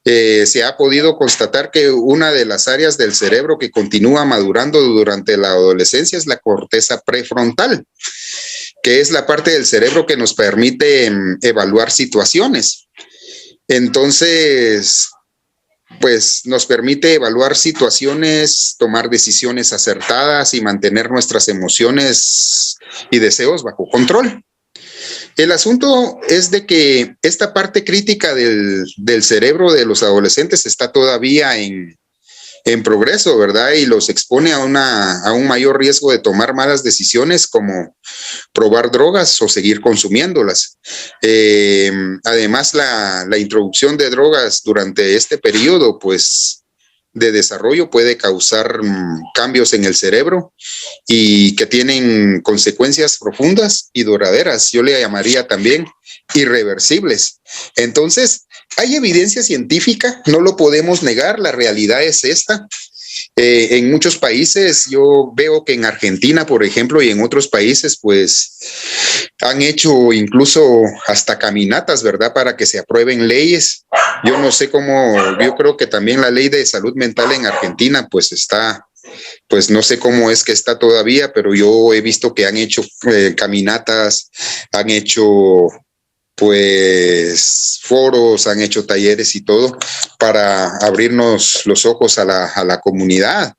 se ha podido constatar que una de las áreas del cerebro que continúa madurando durante la adolescencia es la corteza prefrontal, que es la parte del cerebro que nos permite evaluar situaciones. Entonces, pues nos permite evaluar situaciones, tomar decisiones acertadas y mantener nuestras emociones y deseos bajo control. El asunto es de que esta parte crítica del cerebro de los adolescentes está todavía en progreso, ¿verdad? Y los expone a un mayor riesgo de tomar malas decisiones, como probar drogas o seguir consumiéndolas. Además, la introducción de drogas durante este periodo, pues, de desarrollo puede causar cambios en el cerebro y que tienen consecuencias profundas y duraderas. Yo le llamaría también irreversibles. Entonces, hay evidencia científica, no lo podemos negar, la realidad es esta. En muchos países, yo veo que en Argentina, por ejemplo, y en otros países, pues han hecho incluso hasta caminatas, ¿verdad?, para que se aprueben leyes. Yo no sé cómo, yo creo que también la ley de salud mental en Argentina, pues pues no sé cómo es que está todavía, pero yo he visto que han hecho caminatas, han hecho pues foros, han hecho talleres y todo para abrirnos los ojos a la comunidad.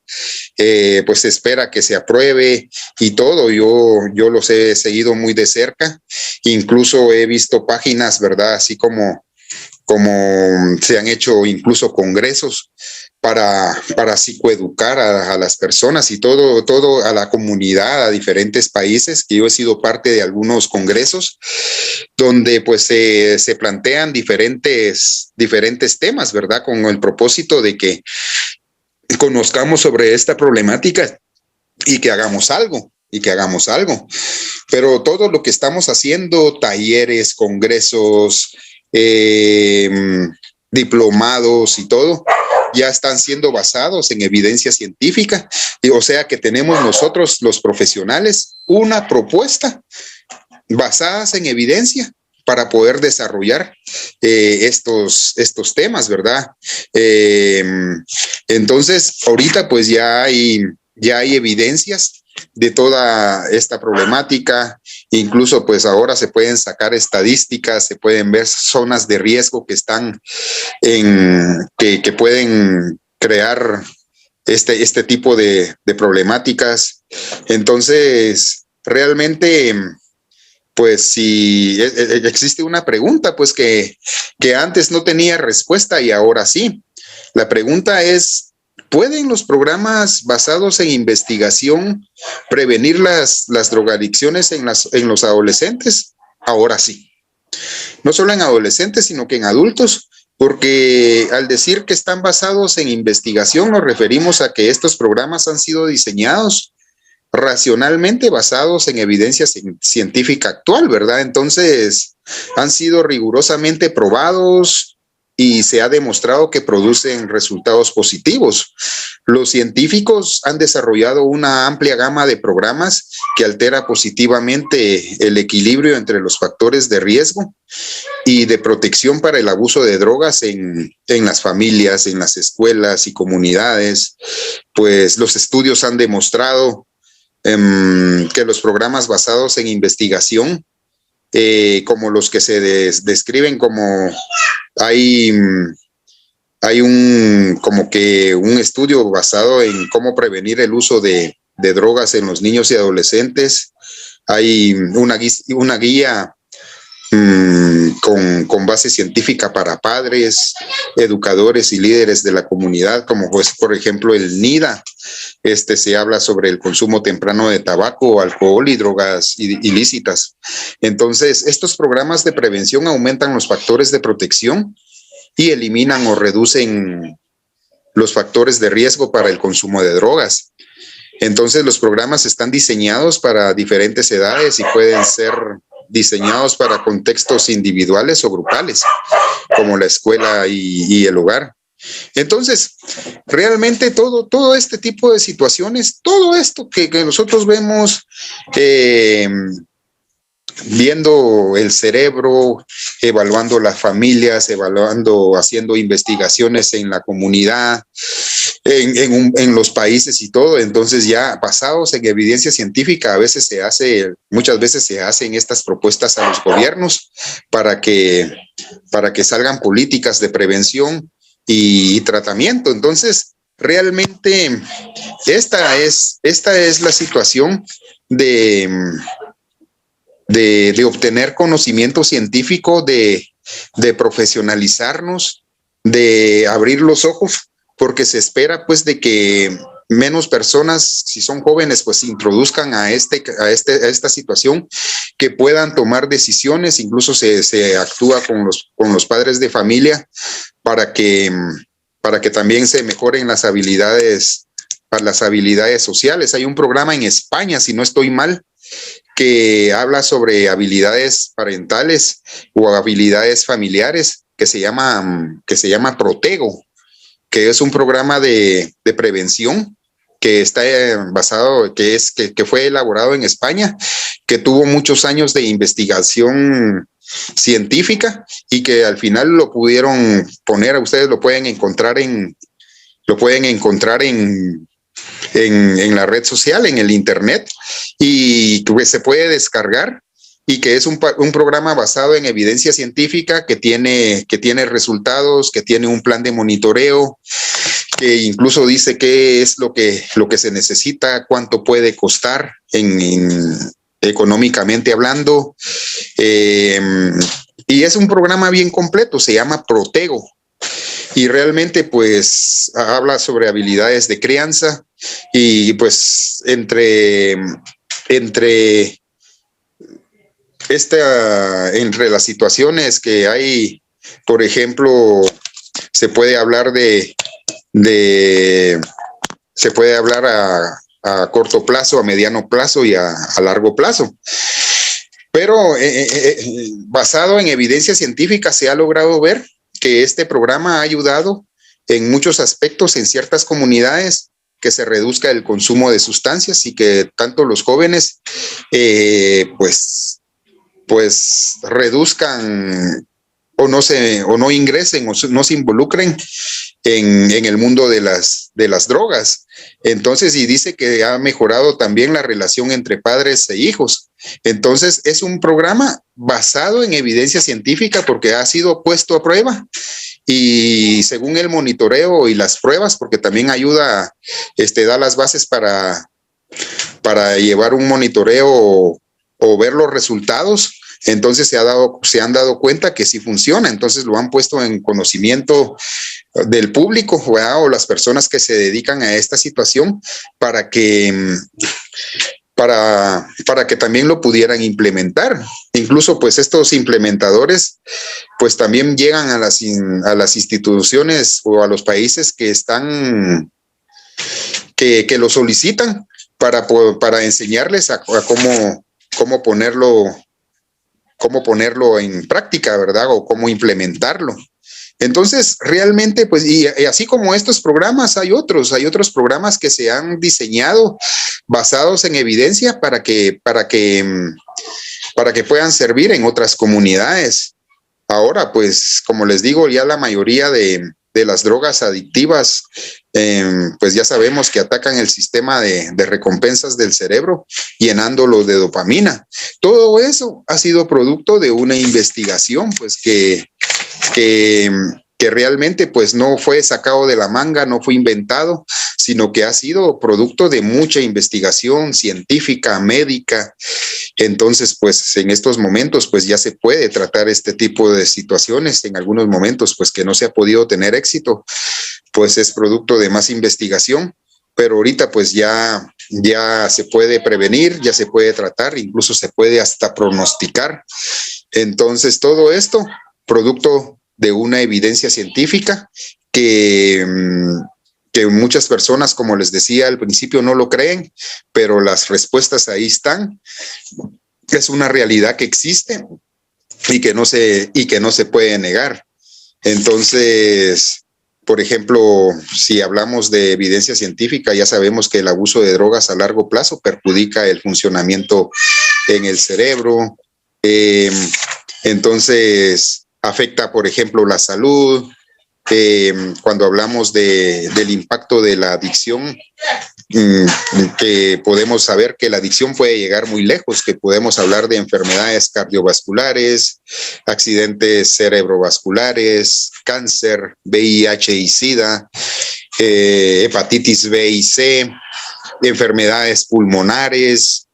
Pues se espera que se apruebe y todo. Yo los he seguido muy de cerca, incluso he visto páginas, ¿verdad?, así como se han hecho incluso congresos para psicoeducar a las personas y todo a la comunidad, a diferentes países, que yo he sido parte de algunos congresos donde pues se plantean diferentes temas, ¿verdad?, con el propósito de que conozcamos sobre esta problemática y que hagamos algo. Pero todo lo que estamos haciendo, talleres, congresos, diplomados y todo, ya están siendo basados en evidencia científica, o sea que tenemos nosotros los profesionales una propuesta basadas en evidencia para poder desarrollar estos temas, ¿verdad? Entonces, ahorita pues ya hay evidencias de toda esta problemática. Incluso pues ahora se pueden sacar estadísticas, se pueden ver zonas de riesgo que están que pueden crear este tipo de problemáticas. Entonces, realmente, pues si existe una pregunta, pues que antes no tenía respuesta y ahora sí. La pregunta es, ¿pueden los programas basados en investigación prevenir las drogadicciones en los adolescentes? Ahora sí. No solo en adolescentes, sino que en adultos, porque al decir que están basados en investigación, nos referimos a que estos programas han sido diseñados racionalmente basados en evidencia científica actual, ¿verdad? Entonces, han sido rigurosamente probados y se ha demostrado que producen resultados positivos. Los científicos han desarrollado una amplia gama de programas que altera positivamente el equilibrio entre los factores de riesgo y de protección para el abuso de drogas en las familias, en las escuelas y comunidades. Pues los estudios han demostrado que los programas basados en investigación, como los que se describen como hay como que un estudio basado en cómo prevenir el uso de drogas en los niños y adolescentes. Hay una guía con base científica para padres, educadores y líderes de la comunidad, como pues, por ejemplo, el NIDA. Se habla sobre el consumo temprano de tabaco, alcohol y drogas ilícitas. Entonces, estos programas de prevención aumentan los factores de protección y eliminan o reducen los factores de riesgo para el consumo de drogas. Entonces, los programas están diseñados para diferentes edades y pueden ser diseñados para contextos individuales o grupales, como la escuela y el hogar. Entonces, realmente todo este tipo de situaciones, todo esto que nosotros vemos, viendo el cerebro, evaluando las familias, haciendo investigaciones en la comunidad, en los países y todo. Entonces, ya basados en evidencia científica, muchas veces se hacen estas propuestas a los gobiernos para que salgan políticas de prevención y tratamiento. Entonces, realmente esta es la situación de obtener conocimiento científico, de profesionalizarnos, de abrir los ojos, porque se espera pues de que menos personas, si son jóvenes, pues se introduzcan a esta situación, que puedan tomar decisiones. Incluso se actúa con los padres de familia para que también se mejoren las habilidades sociales. Hay un programa en España, si no estoy mal, que habla sobre habilidades parentales o habilidades familiares, que se llama Protego, que es un programa de prevención que está basado, que fue elaborado en España, que tuvo muchos años de investigación científica y que al final lo pudieron poner. Ustedes lo pueden encontrar en la red social, en el internet, y pues se puede descargar, y que es un programa basado en evidencia científica que tiene resultados, que tiene un plan de monitoreo, que incluso dice qué es lo que se necesita, cuánto puede costar económicamente hablando, y es un programa bien completo, se llama Protego, y realmente pues habla sobre habilidades de crianza, y pues entre las situaciones que hay, por ejemplo, se puede hablar a corto plazo, a mediano plazo y a largo plazo. Pero basado en evidencia científica, se ha logrado ver que este programa ha ayudado en muchos aspectos en ciertas comunidades, que se reduzca el consumo de sustancias y que tanto los jóvenes pues pues reduzcan o no ingresen o no se involucren en el mundo de las drogas. Entonces, y dice que ha mejorado también la relación entre padres e hijos. Entonces, es un programa basado en evidencia científica porque ha sido puesto a prueba. Y según el monitoreo y las pruebas, porque también ayuda, da las bases para llevar un monitoreo o ver los resultados. Entonces se han dado cuenta que sí funciona, entonces lo han puesto en conocimiento del público, ¿verdad? O las personas que se dedican a esta situación para que también lo pudieran implementar. Incluso pues estos implementadores pues también llegan a las instituciones o a los países que están que lo solicitan para enseñarles a cómo ponerlo en práctica, ¿verdad? O cómo implementarlo. Entonces, realmente, pues, y así como estos programas, hay otros programas que se han diseñado basados en evidencia para que puedan servir en otras comunidades. Ahora, pues, como les digo, ya la mayoría de las drogas adictivas, pues ya sabemos que atacan el sistema de recompensas del cerebro, llenándolo de dopamina. Todo eso ha sido producto de una investigación, pues que realmente pues no fue sacado de la manga, no fue inventado, sino que ha sido producto de mucha investigación científica, médica. Entonces, pues en estos momentos, pues ya se puede tratar este tipo de situaciones. En algunos momentos, pues que no se ha podido tener éxito, pues es producto de más investigación. Pero ahorita, pues ya se puede prevenir, ya se puede tratar, incluso se puede hasta pronosticar. Entonces, todo esto, producto de una evidencia científica que muchas personas, como les decía al principio, no lo creen, pero las respuestas ahí están. Es una realidad que existe y que no se puede negar. Entonces, por ejemplo, si hablamos de evidencia científica, ya sabemos que el abuso de drogas a largo plazo perjudica el funcionamiento en el cerebro. Entonces, afecta, por ejemplo, la salud. Cuando hablamos del impacto de la adicción, que podemos saber que la adicción puede llegar muy lejos, que podemos hablar de enfermedades cardiovasculares, accidentes cerebrovasculares, cáncer, VIH y SIDA, hepatitis B y C, enfermedades pulmonares,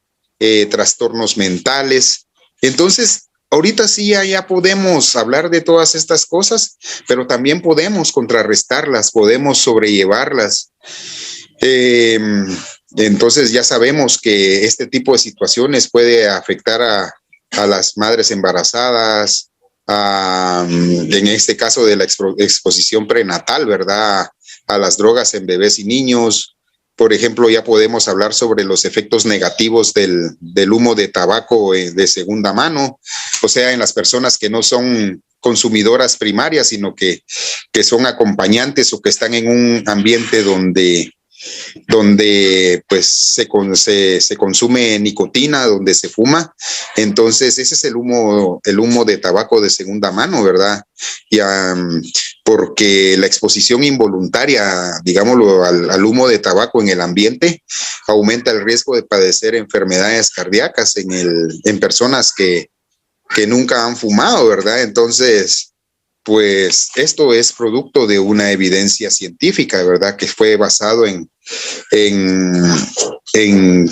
trastornos mentales. Entonces, ahorita sí ya podemos hablar de todas estas cosas, pero también podemos contrarrestarlas, podemos sobrellevarlas. Entonces ya sabemos que este tipo de situaciones puede afectar a las madres embarazadas, en este caso de la exposición prenatal, ¿verdad? A las drogas en bebés y niños. Por ejemplo, ya podemos hablar sobre los efectos negativos del humo de tabaco de segunda mano, o sea, en las personas que no son consumidoras primarias, sino que son acompañantes o que están en un ambiente donde pues se consume nicotina, donde se fuma. Entonces ese es el humo de tabaco de segunda mano, ¿verdad? Y, porque la exposición involuntaria, digámoslo, al humo de tabaco en el ambiente aumenta el riesgo de padecer enfermedades cardíacas en personas que nunca han fumado, ¿verdad? Entonces, pues esto es producto de una evidencia científica, ¿verdad? Que fue basado en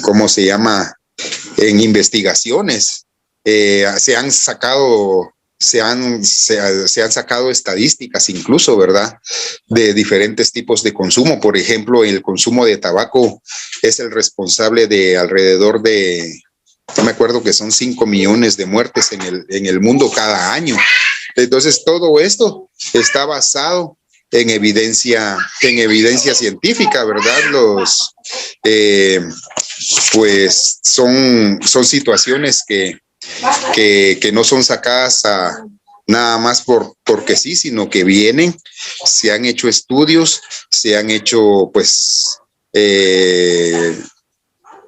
¿cómo se llama? En investigaciones. Se han sacado estadísticas incluso, ¿verdad? De diferentes tipos de consumo. Por ejemplo, el consumo de tabaco es el responsable de alrededor de, no me acuerdo, que son 5 millones de muertes en el mundo cada año. Entonces, todo esto está basado en evidencia científica, ¿verdad? Pues son situaciones que no son sacadas nada más porque sí, sino que vienen, se han hecho estudios, se han hecho, pues,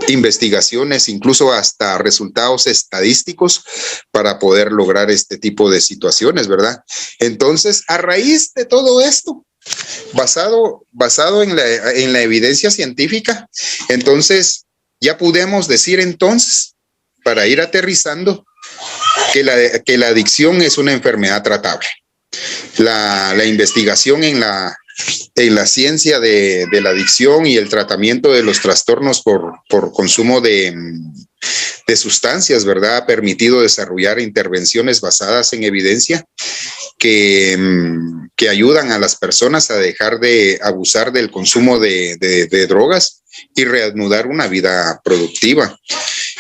investigaciones, incluso hasta resultados estadísticos para poder lograr este tipo de situaciones, ¿verdad? Entonces, a raíz de todo esto, basado en la evidencia científica, entonces ya podemos decir entonces, para ir aterrizando, que la adicción es una enfermedad tratable. La investigación en la ciencia de la adicción y el tratamiento de los trastornos por consumo de sustancias, ¿verdad? Ha permitido desarrollar intervenciones basadas en evidencia que ayudan a las personas a dejar de abusar del consumo de drogas y reanudar una vida productiva.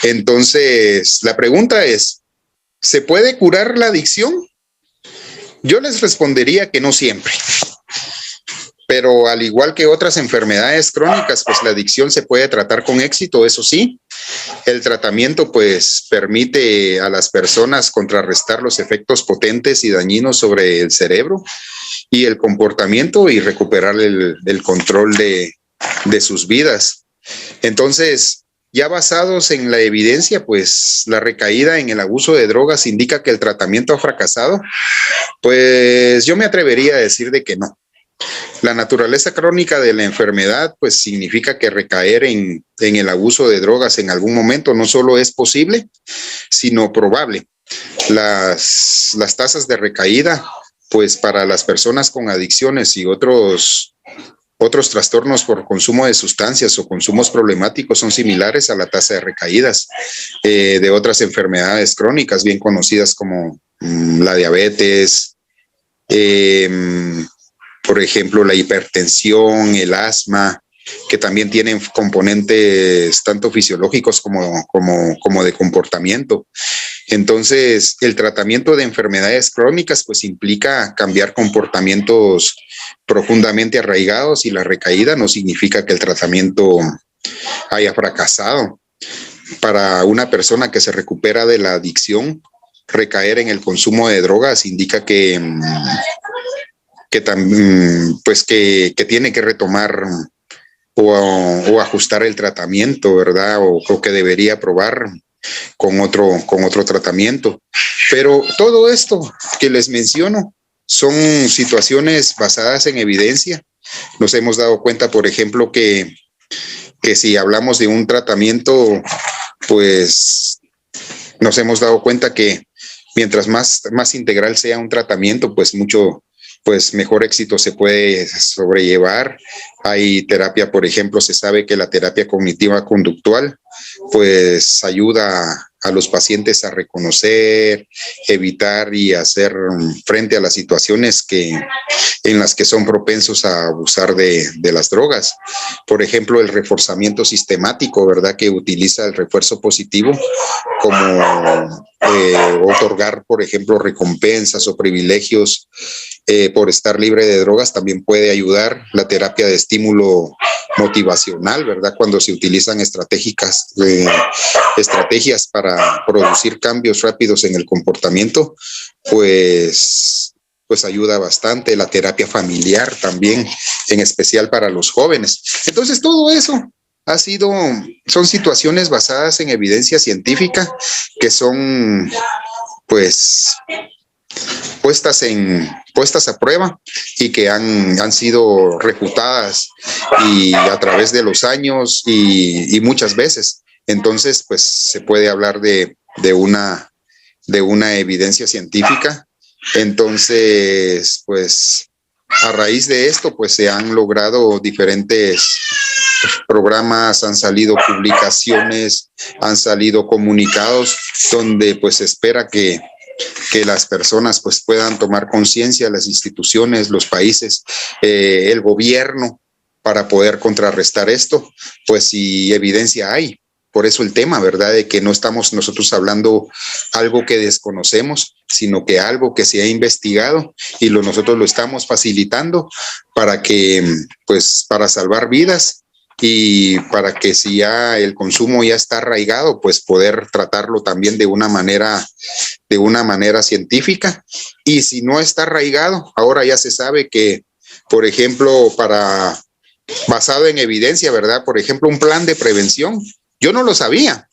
Entonces, la pregunta es, ¿se puede curar la adicción? Yo les respondería que no siempre. Pero al igual que otras enfermedades crónicas, pues la adicción se puede tratar con éxito, eso sí. El tratamiento pues permite a las personas contrarrestar los efectos potentes y dañinos sobre el cerebro y el comportamiento y recuperar el control de sus vidas. Entonces, ya basados en la evidencia, pues la recaída en el abuso de drogas indica que el tratamiento ha fracasado. Pues yo me atrevería a decir de que no. La naturaleza crónica de la enfermedad, pues significa que recaer en el abuso de drogas en algún momento no solo es posible, sino probable. Las tasas de recaída, pues para las personas con adicciones y otros trastornos por consumo de sustancias o consumos problemáticos son similares a la tasa de recaídas de otras enfermedades crónicas bien conocidas como la diabetes, por ejemplo, la hipertensión, el asma, que también tienen componentes tanto fisiológicos como de comportamiento. Entonces, el tratamiento de enfermedades crónicas pues implica cambiar comportamientos profundamente arraigados y la recaída no significa que el tratamiento haya fracasado. Para una persona que se recupera de la adicción, recaer en el consumo de drogas indica que tiene que retomar o ajustar el tratamiento, ¿verdad? O que debería probar con otro tratamiento. Pero todo esto que les menciono son situaciones basadas en evidencia. Nos hemos dado cuenta, por ejemplo, que si hablamos de un tratamiento, pues nos hemos dado cuenta que mientras más integral sea un tratamiento, pues mejor éxito se puede sobrellevar. Hay terapia, por ejemplo, se sabe que la terapia cognitiva conductual pues ayuda a los pacientes a reconocer, evitar y hacer frente a las situaciones en las que son propensos a abusar de las drogas. Por ejemplo, el reforzamiento sistemático, ¿verdad? Que utiliza el refuerzo positivo como otorgar, por ejemplo, recompensas o privilegios por estar libre de drogas, también puede ayudar. La terapia de estímulo motivacional, ¿verdad? Cuando se utilizan estrategias para producir cambios rápidos en el comportamiento, pues ayuda bastante. La terapia familiar también, en especial para los jóvenes. Entonces, todo eso son situaciones basadas en evidencia científica que son, pues, puestas a prueba y que han sido refutadas y a través de los años y muchas veces. Entonces, pues se puede hablar de una evidencia científica. Entonces, pues a raíz de esto, pues se han logrado diferentes programas, han salido publicaciones, han salido comunicados donde pues se espera que las personas pues puedan tomar conciencia, las instituciones, los países, el gobierno, para poder contrarrestar esto, pues si evidencia hay. Por eso el tema, ¿verdad? De que no estamos nosotros hablando algo que desconocemos, sino que algo que se ha investigado y nosotros lo estamos facilitando para para salvar vidas y para que si ya el consumo ya está arraigado, pues poder tratarlo también de una manera científica. Y si no está arraigado, ahora ya se sabe que, por ejemplo, basado en evidencia, ¿verdad? Por ejemplo, un plan de prevención. Yo no lo sabía,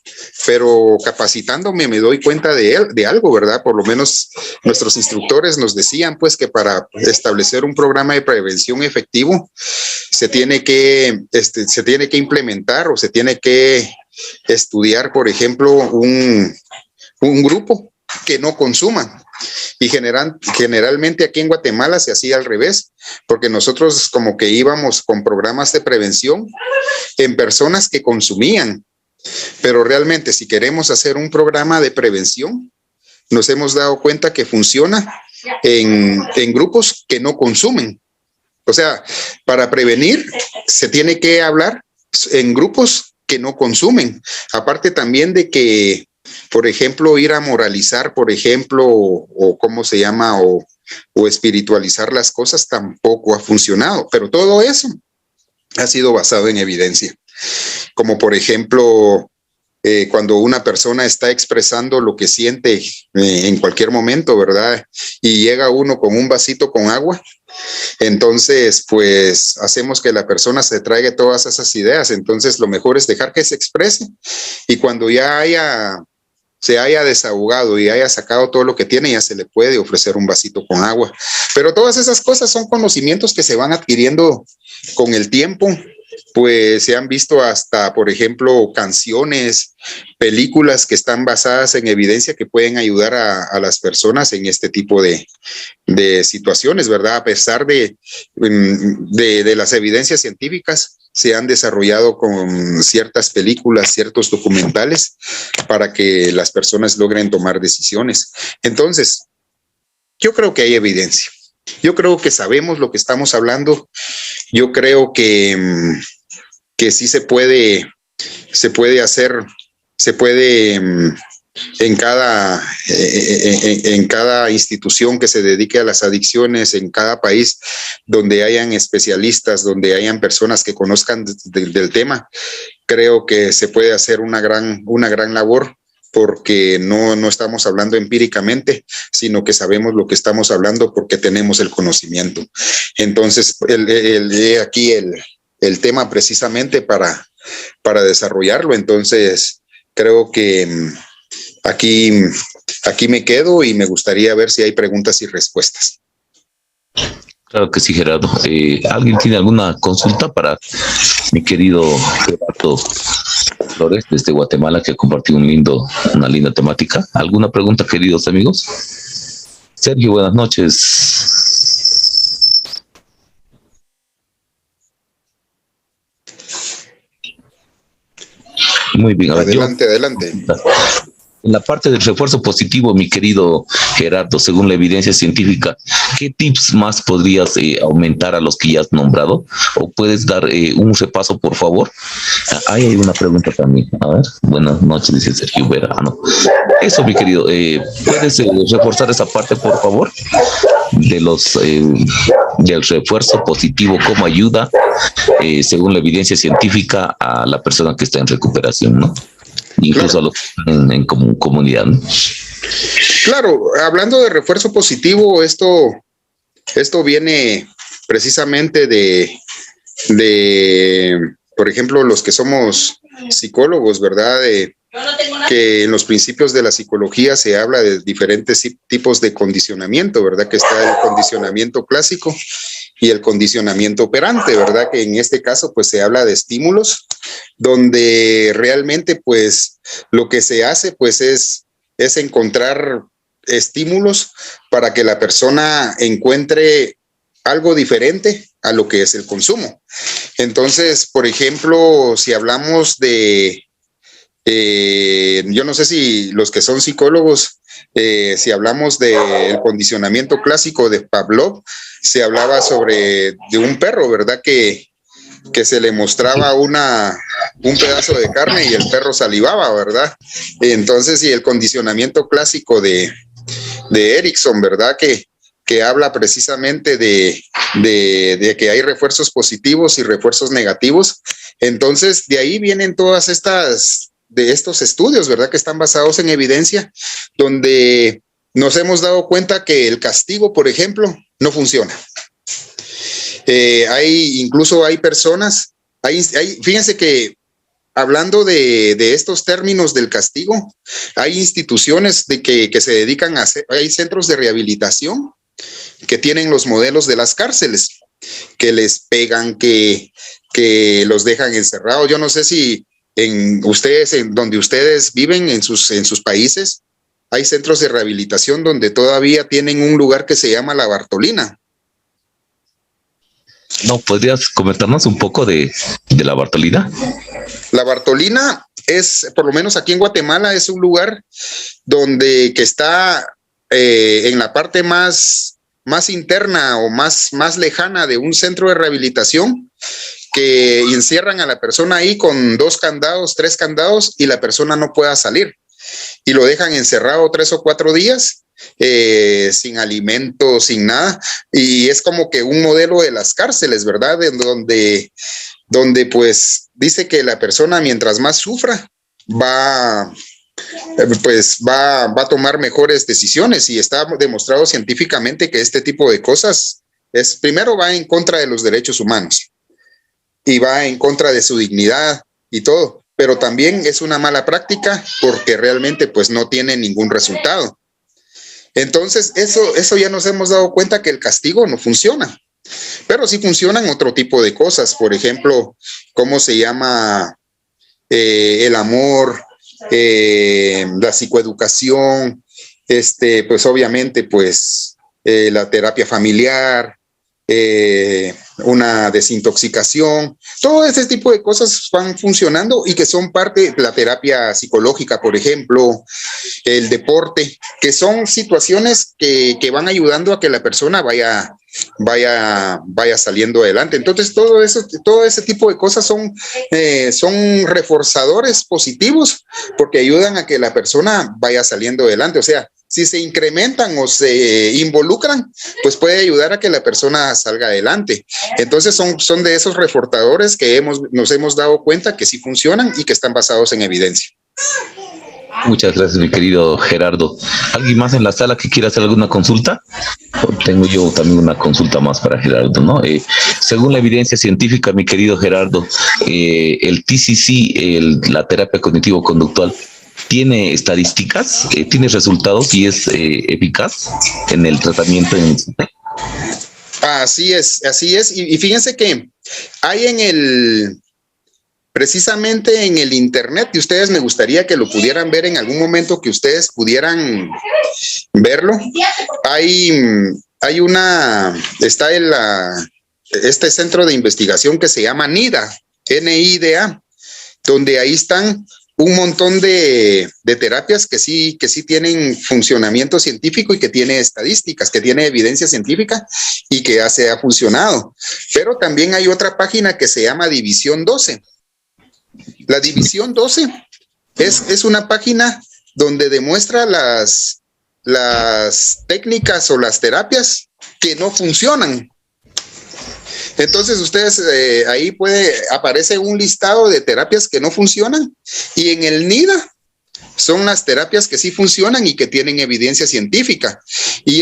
pero capacitándome me doy cuenta de algo, ¿verdad? Por lo menos nuestros instructores nos decían, pues, que para establecer un programa de prevención efectivo se tiene que implementar o se tiene que estudiar, por ejemplo, un grupo que no consuma. Y generalmente aquí en Guatemala se hacía al revés, porque nosotros como que íbamos con programas de prevención en personas que consumían. Pero realmente si queremos hacer un programa de prevención, nos hemos dado cuenta que funciona en grupos que no consumen. O sea, para prevenir se tiene que hablar en grupos que no consumen. Aparte también de que, por ejemplo, ir a moralizar, por ejemplo, o cómo se llama, o espiritualizar las cosas tampoco ha funcionado. Pero todo eso ha sido basado en evidencia. Como por ejemplo, cuando una persona está expresando lo que siente en cualquier momento, ¿verdad? Y llega uno con un vasito con agua, entonces pues hacemos que la persona se traiga todas esas ideas. Entonces lo mejor es dejar que se exprese, y cuando ya se haya desahogado y haya sacado todo lo que tiene, ya se le puede ofrecer un vasito con agua. Pero todas esas cosas son conocimientos que se van adquiriendo con el tiempo. Pues se han visto hasta, por ejemplo, canciones, películas que están basadas en evidencia que pueden ayudar a las personas en este tipo de situaciones, ¿verdad? A pesar de las evidencias científicas, se han desarrollado con ciertas películas, ciertos documentales para que las personas logren tomar decisiones. Entonces, yo creo que hay evidencia. Yo creo que sabemos lo que estamos hablando. Yo creo que sí se puede hacer, en cada institución que se dedique a las adicciones, en cada país donde hayan especialistas, donde hayan personas que conozcan del tema, creo que se puede hacer una gran labor, porque no estamos hablando empíricamente, sino que sabemos lo que estamos hablando porque tenemos el conocimiento. Entonces, aquí el tema precisamente para desarrollarlo. Entonces, creo que aquí me quedo y me gustaría ver si hay preguntas y respuestas. Claro que sí, Gerardo. ¿Alguien tiene alguna consulta para mi querido Gerardo Flores desde Guatemala, que compartió una linda temática? ¿Alguna pregunta, queridos amigos? Sergio, buenas noches. Muy bien. Adelante. En la parte del refuerzo positivo, mi querido Gerardo, según la evidencia científica, ¿qué tips más podrías aumentar a los que ya has nombrado? ¿O puedes dar un repaso, por favor? Ahí hay una pregunta también. A ver, buenas noches, dice Sergio Verano. Eso, mi querido, ¿puedes reforzar esa parte, por favor? Del refuerzo positivo, ¿cómo ayuda, según la evidencia científica, a la persona que está en recuperación, ¿no? Incluso claro, a los que están en comunidad, ¿no? Claro, hablando de refuerzo positivo, esto viene precisamente de, por ejemplo, los que somos psicólogos, ¿verdad? Que en los principios de la psicología se habla de diferentes tipos de condicionamiento, ¿verdad? Que está el condicionamiento clásico y el condicionamiento operante, ¿verdad? Que en este caso pues se habla de estímulos donde realmente pues lo que se hace pues es encontrar estímulos para que la persona encuentre algo diferente a lo que es el consumo. Entonces, por ejemplo, si hablamos de yo no sé si los que son psicólogos, si hablamos del condicionamiento clásico de Pavlov, se hablaba de un perro, ¿verdad? Que se le mostraba un pedazo de carne y el perro salivaba, ¿verdad? Entonces, y el condicionamiento clásico de Erickson, ¿verdad? Que habla precisamente de que hay refuerzos positivos y refuerzos negativos. Entonces, de ahí vienen todas estos estudios, ¿verdad? Que están basados en evidencia, donde nos hemos dado cuenta que el castigo, por ejemplo, no funciona. Incluso hay personas, fíjense que hablando de estos términos del castigo, hay instituciones que se dedican a hacer, hay centros de rehabilitación que tienen los modelos de las cárceles, que les pegan, que los dejan encerrados. Yo no sé si en donde ustedes viven, en sus países, hay centros de rehabilitación donde todavía tienen un lugar que se llama La Bartolina. No, ¿podrías comentarnos un poco de La Bartolina? La Bartolina es, por lo menos aquí en Guatemala, es un lugar que está en la parte más interna o más lejana de un centro de rehabilitación, que encierran a la persona ahí con 2 candados, 3 candados, y la persona no pueda salir. Y lo dejan encerrado 3 o 4 días, sin alimentos, sin nada. Y es como que un modelo de las cárceles, ¿verdad? En donde pues dice que la persona, mientras más sufra, va a tomar mejores decisiones, y está demostrado científicamente que este tipo de cosas primero va en contra de los derechos humanos y va en contra de su dignidad y todo, pero también es una mala práctica porque realmente pues no tiene ningún resultado. Entonces eso ya nos hemos dado cuenta que el castigo no funciona, pero sí funcionan otro tipo de cosas. Por ejemplo, ¿cómo se llama? El amor, la psicoeducación, pues obviamente pues la terapia familiar, una desintoxicación, todo ese tipo de cosas van funcionando y que son parte de la terapia psicológica, por ejemplo, el deporte, que son situaciones que van ayudando a que la persona vaya saliendo adelante. Entonces todo ese tipo de cosas son reforzadores positivos porque ayudan a que la persona vaya saliendo adelante. O sea, si se incrementan o se involucran, pues puede ayudar a que la persona salga adelante. Entonces son de esos reforzadores que nos hemos dado cuenta que sí funcionan y que están basados en evidencia. Muchas gracias, mi querido Gerardo. ¿Alguien más en la sala que quiera hacer alguna consulta? Tengo yo también una consulta más para Gerardo, ¿no? Según la evidencia científica, mi querido Gerardo, el TCC, la terapia cognitivo-conductual, ¿tiene estadísticas? ¿Tiene resultados y es eficaz en el tratamiento? Así es. Y fíjense que hay precisamente en el internet, y ustedes me gustaría que lo pudieran ver en algún momento, que ustedes pudieran verlo. Está este centro de investigación que se llama NIDA, NIDA, donde ahí están un montón de terapias que sí tienen funcionamiento científico y que tiene estadísticas, que tiene evidencia científica y que ha funcionado. Pero también hay otra página que se llama División 12. La División 12 es una página donde demuestra las técnicas o las terapias que no funcionan. Entonces ustedes ahí aparece un listado de terapias que no funcionan, y en el NIDA son las terapias que sí funcionan y que tienen evidencia científica. Y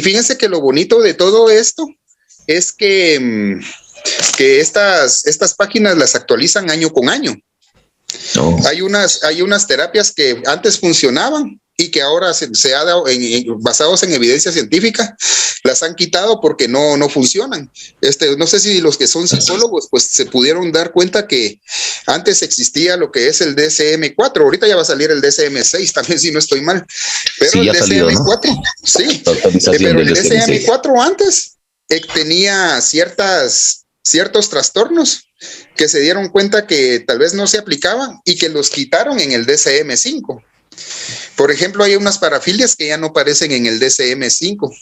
fíjense que lo bonito de todo esto es que estas páginas las actualizan año con año. Oh. Hay unas terapias que antes funcionaban y que ahora se ha dado basados en evidencia científica, las han quitado porque no funcionan. No sé si los que son psicólogos pues se pudieron dar cuenta que antes existía lo que es el DSM-4, ahorita ya va a salir el DSM-6 también, si no estoy mal, pero sí, el DSM-4, ¿no? Sí, pero el DSM-4 antes tenía ciertos trastornos que se dieron cuenta que tal vez no se aplicaban y que los quitaron en el DSM-5. Por ejemplo, hay unas parafilias que ya no aparecen en el DSM-5,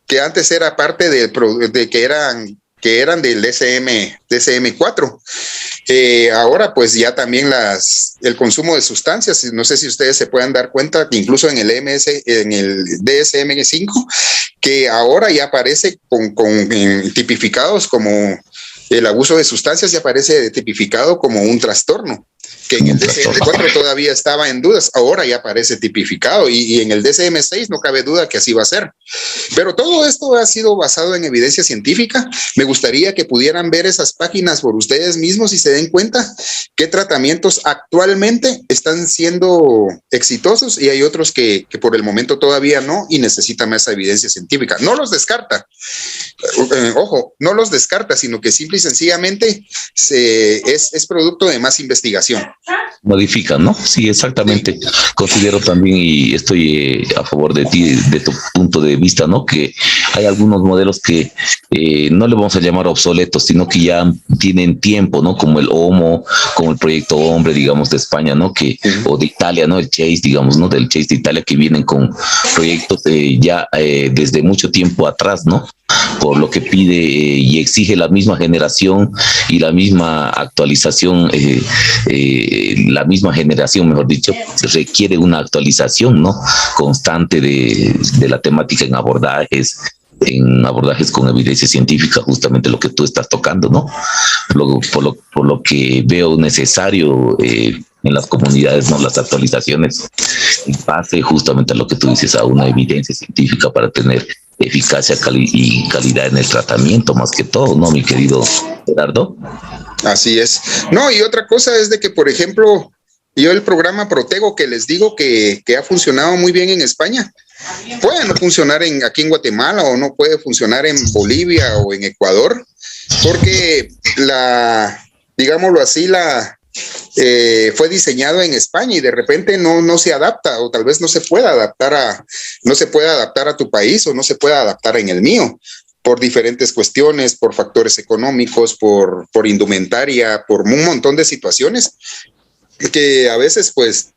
que antes era parte que eran del DSM-4. Ahora pues ya también el consumo de sustancias, no sé si ustedes se puedan dar cuenta que incluso en el DSM-5, que ahora ya aparece tipificados como el abuso de sustancias, ya aparece tipificado como un trastorno. que en el DCM4 todavía estaba en dudas, ahora ya parece tipificado y en el DCM6 no cabe duda que así va a ser. Pero todo esto ha sido basado en evidencia científica. Me gustaría que pudieran ver esas páginas por ustedes mismos y se den cuenta qué tratamientos actualmente están siendo exitosos y hay otros que por el momento todavía no y necesitan más evidencia científica. No los descarta, ojo, no los descarta, sino que simple y sencillamente es producto de más investigación. Modifican, ¿no? Sí, exactamente. Sí. Considero también, y estoy a favor de ti, de tu punto de vista, ¿no? Que hay algunos modelos que no le vamos a llamar obsoletos, sino que ya tienen tiempo, ¿no? Como el Homo, como el proyecto Hombre, digamos, de España, ¿no? Que, o de Italia, ¿no? El Chase, digamos, ¿no? Del Chase de Italia, que vienen con proyectos ya desde mucho tiempo atrás, ¿no? Por lo que pide y exige la misma generación y la misma actualización, la misma generación, mejor dicho, requiere una actualización, ¿no? Constante de la temática en abordajes con evidencia científica, justamente lo que tú estás tocando, ¿no? Por lo que veo necesario en las comunidades, ¿no? Las actualizaciones en base justamente a lo que tú dices, a una evidencia científica para tener eficacia y calidad en el tratamiento, más que todo, ¿no, mi querido Gerardo? Así es. No, y otra cosa es de que, por ejemplo, yo el programa Protego, que les digo que ha funcionado muy bien en España, puede no funcionar aquí en Guatemala o no puede funcionar en Bolivia o en Ecuador, porque digámoslo así, fue diseñado en España y de repente no se adapta o tal vez no se pueda adaptar a tu país o no se pueda adaptar en el mío por diferentes cuestiones, por factores económicos, por indumentaria, por un montón de situaciones que a veces pues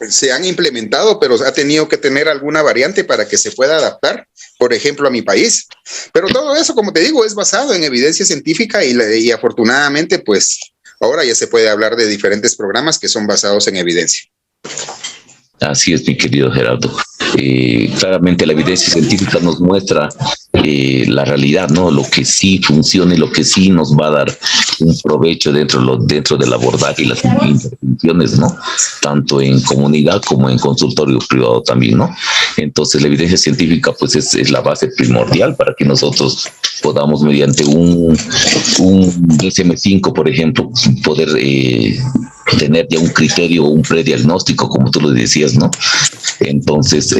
se han implementado, pero ha tenido que tener alguna variante para que se pueda adaptar, por ejemplo, a mi país. Pero todo eso, como te digo, es basado en evidencia científica y afortunadamente pues ahora ya se puede hablar de diferentes programas que son basados en evidencia. Así es, mi querido Gerardo. Claramente la evidencia científica nos muestra la realidad, ¿no? Lo que sí funciona y lo que sí nos va a dar un provecho dentro del abordaje y las intervenciones, ¿no? Tanto en comunidad como en consultorio privado también, ¿no? Entonces la evidencia científica pues es la base primordial para que nosotros podamos mediante un DSM-5, por ejemplo, poder tener ya un criterio, un prediagnóstico, como tú lo decías, ¿no? Entonces,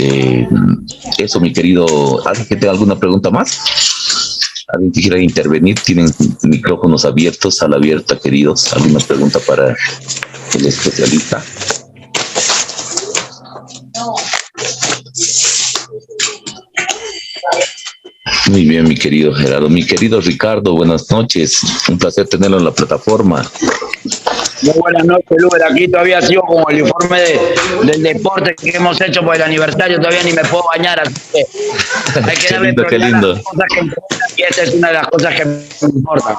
eso, mi querido, ¿alguien que tenga alguna pregunta más? ¿Alguien que quiera intervenir? Tienen micrófonos abiertos, sala abierta, queridos. ¿Alguna pregunta para el especialista? Muy bien, mi querido Gerardo. Mi querido Ricardo, buenas noches. Un placer tenerlo en la plataforma. Muy buenas noches, Luber. Aquí todavía sigo con el informe del deporte que hemos hecho por el aniversario. Todavía ni me puedo bañar, así que hay que darle qué lindo. Las cosas que importan, y esta es una de las cosas que me importan.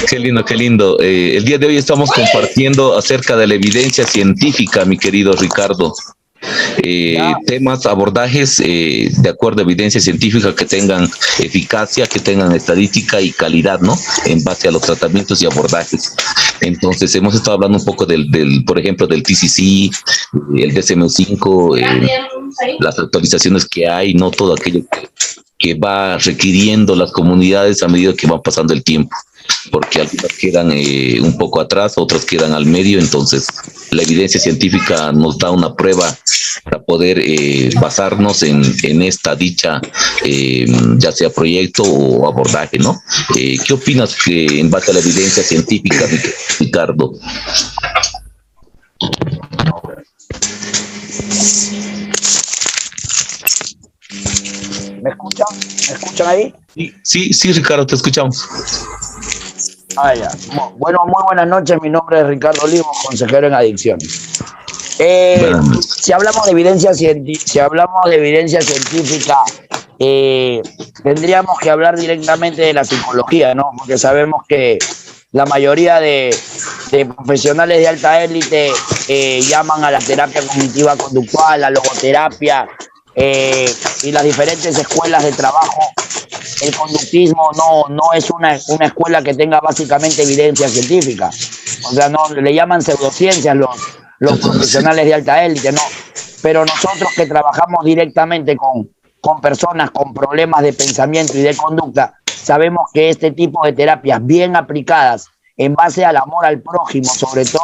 Qué lindo, qué lindo. El día de hoy estamos compartiendo acerca de la evidencia científica, mi querido Ricardo. Temas, abordajes de acuerdo a evidencia científica que tengan eficacia, que tengan estadística y calidad, ¿no? En base a los tratamientos y abordajes. Entonces, hemos estado hablando un poco por ejemplo, del TCC, el DSM-5, las actualizaciones que hay, ¿no? Todo aquello que va requiriendo las comunidades a medida que va pasando el tiempo, porque algunas quedan un poco atrás, otras quedan al medio. Entonces la evidencia científica nos da una prueba para poder basarnos en esta dicha, ya sea proyecto o abordaje, ¿no? ¿Qué opinas en base a la evidencia científica, Ricardo? ¿Me escuchan? ¿Me escuchan ahí? Sí, Ricardo, te escuchamos. Ya. Bueno, muy buenas noches. Mi nombre es Ricardo Olivo, consejero en adicciones. Si hablamos de evidencia científica, tendríamos que hablar directamente de la psicología, ¿no? Porque sabemos que la mayoría de profesionales de alta élite llaman a la terapia cognitiva conductual, la logoterapia, y las diferentes escuelas de trabajo el conductismo no es una escuela que tenga básicamente evidencia científica. O sea, no le llaman pseudociencias los profesionales de alta élite, no. Pero nosotros que trabajamos directamente con personas con problemas de pensamiento y de conducta, sabemos que este tipo de terapias bien aplicadas en base al amor al prójimo, sobre todo,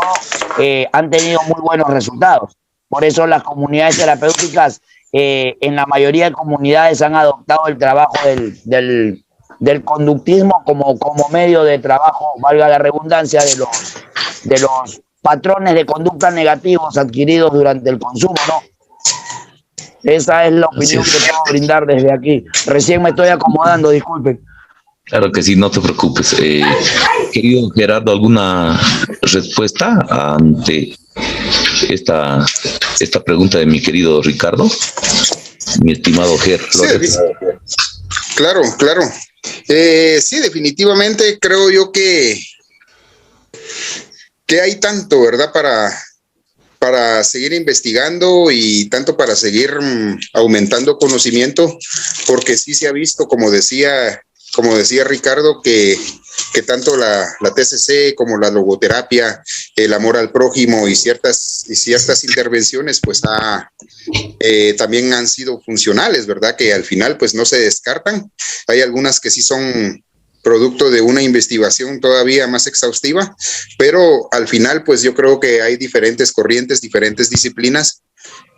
han tenido muy buenos resultados. Por eso las comunidades terapéuticas, en la mayoría de comunidades, han adoptado el trabajo del conductismo como medio de trabajo, valga la redundancia, de los patrones de conducta negativos adquiridos durante el consumo, ¿no? Esa es la opinión que puedo brindar desde aquí. Recién me estoy acomodando, disculpen. Claro que sí, no te preocupes. Querido Gerardo, ¿alguna respuesta ante esta pregunta de mi querido Ricardo? Mi estimado Ger Flores. Sí, claro. Sí, definitivamente creo yo que hay tanto, ¿verdad? Para seguir investigando y tanto para seguir aumentando conocimiento, porque sí se ha visto, como decía Ricardo, que tanto la TCC como la logoterapia, el amor al prójimo y ciertas intervenciones, pues también han sido funcionales, ¿verdad? Que al final pues no se descartan. Hay algunas que sí son producto de una investigación todavía más exhaustiva, pero al final pues yo creo que hay diferentes corrientes, diferentes disciplinas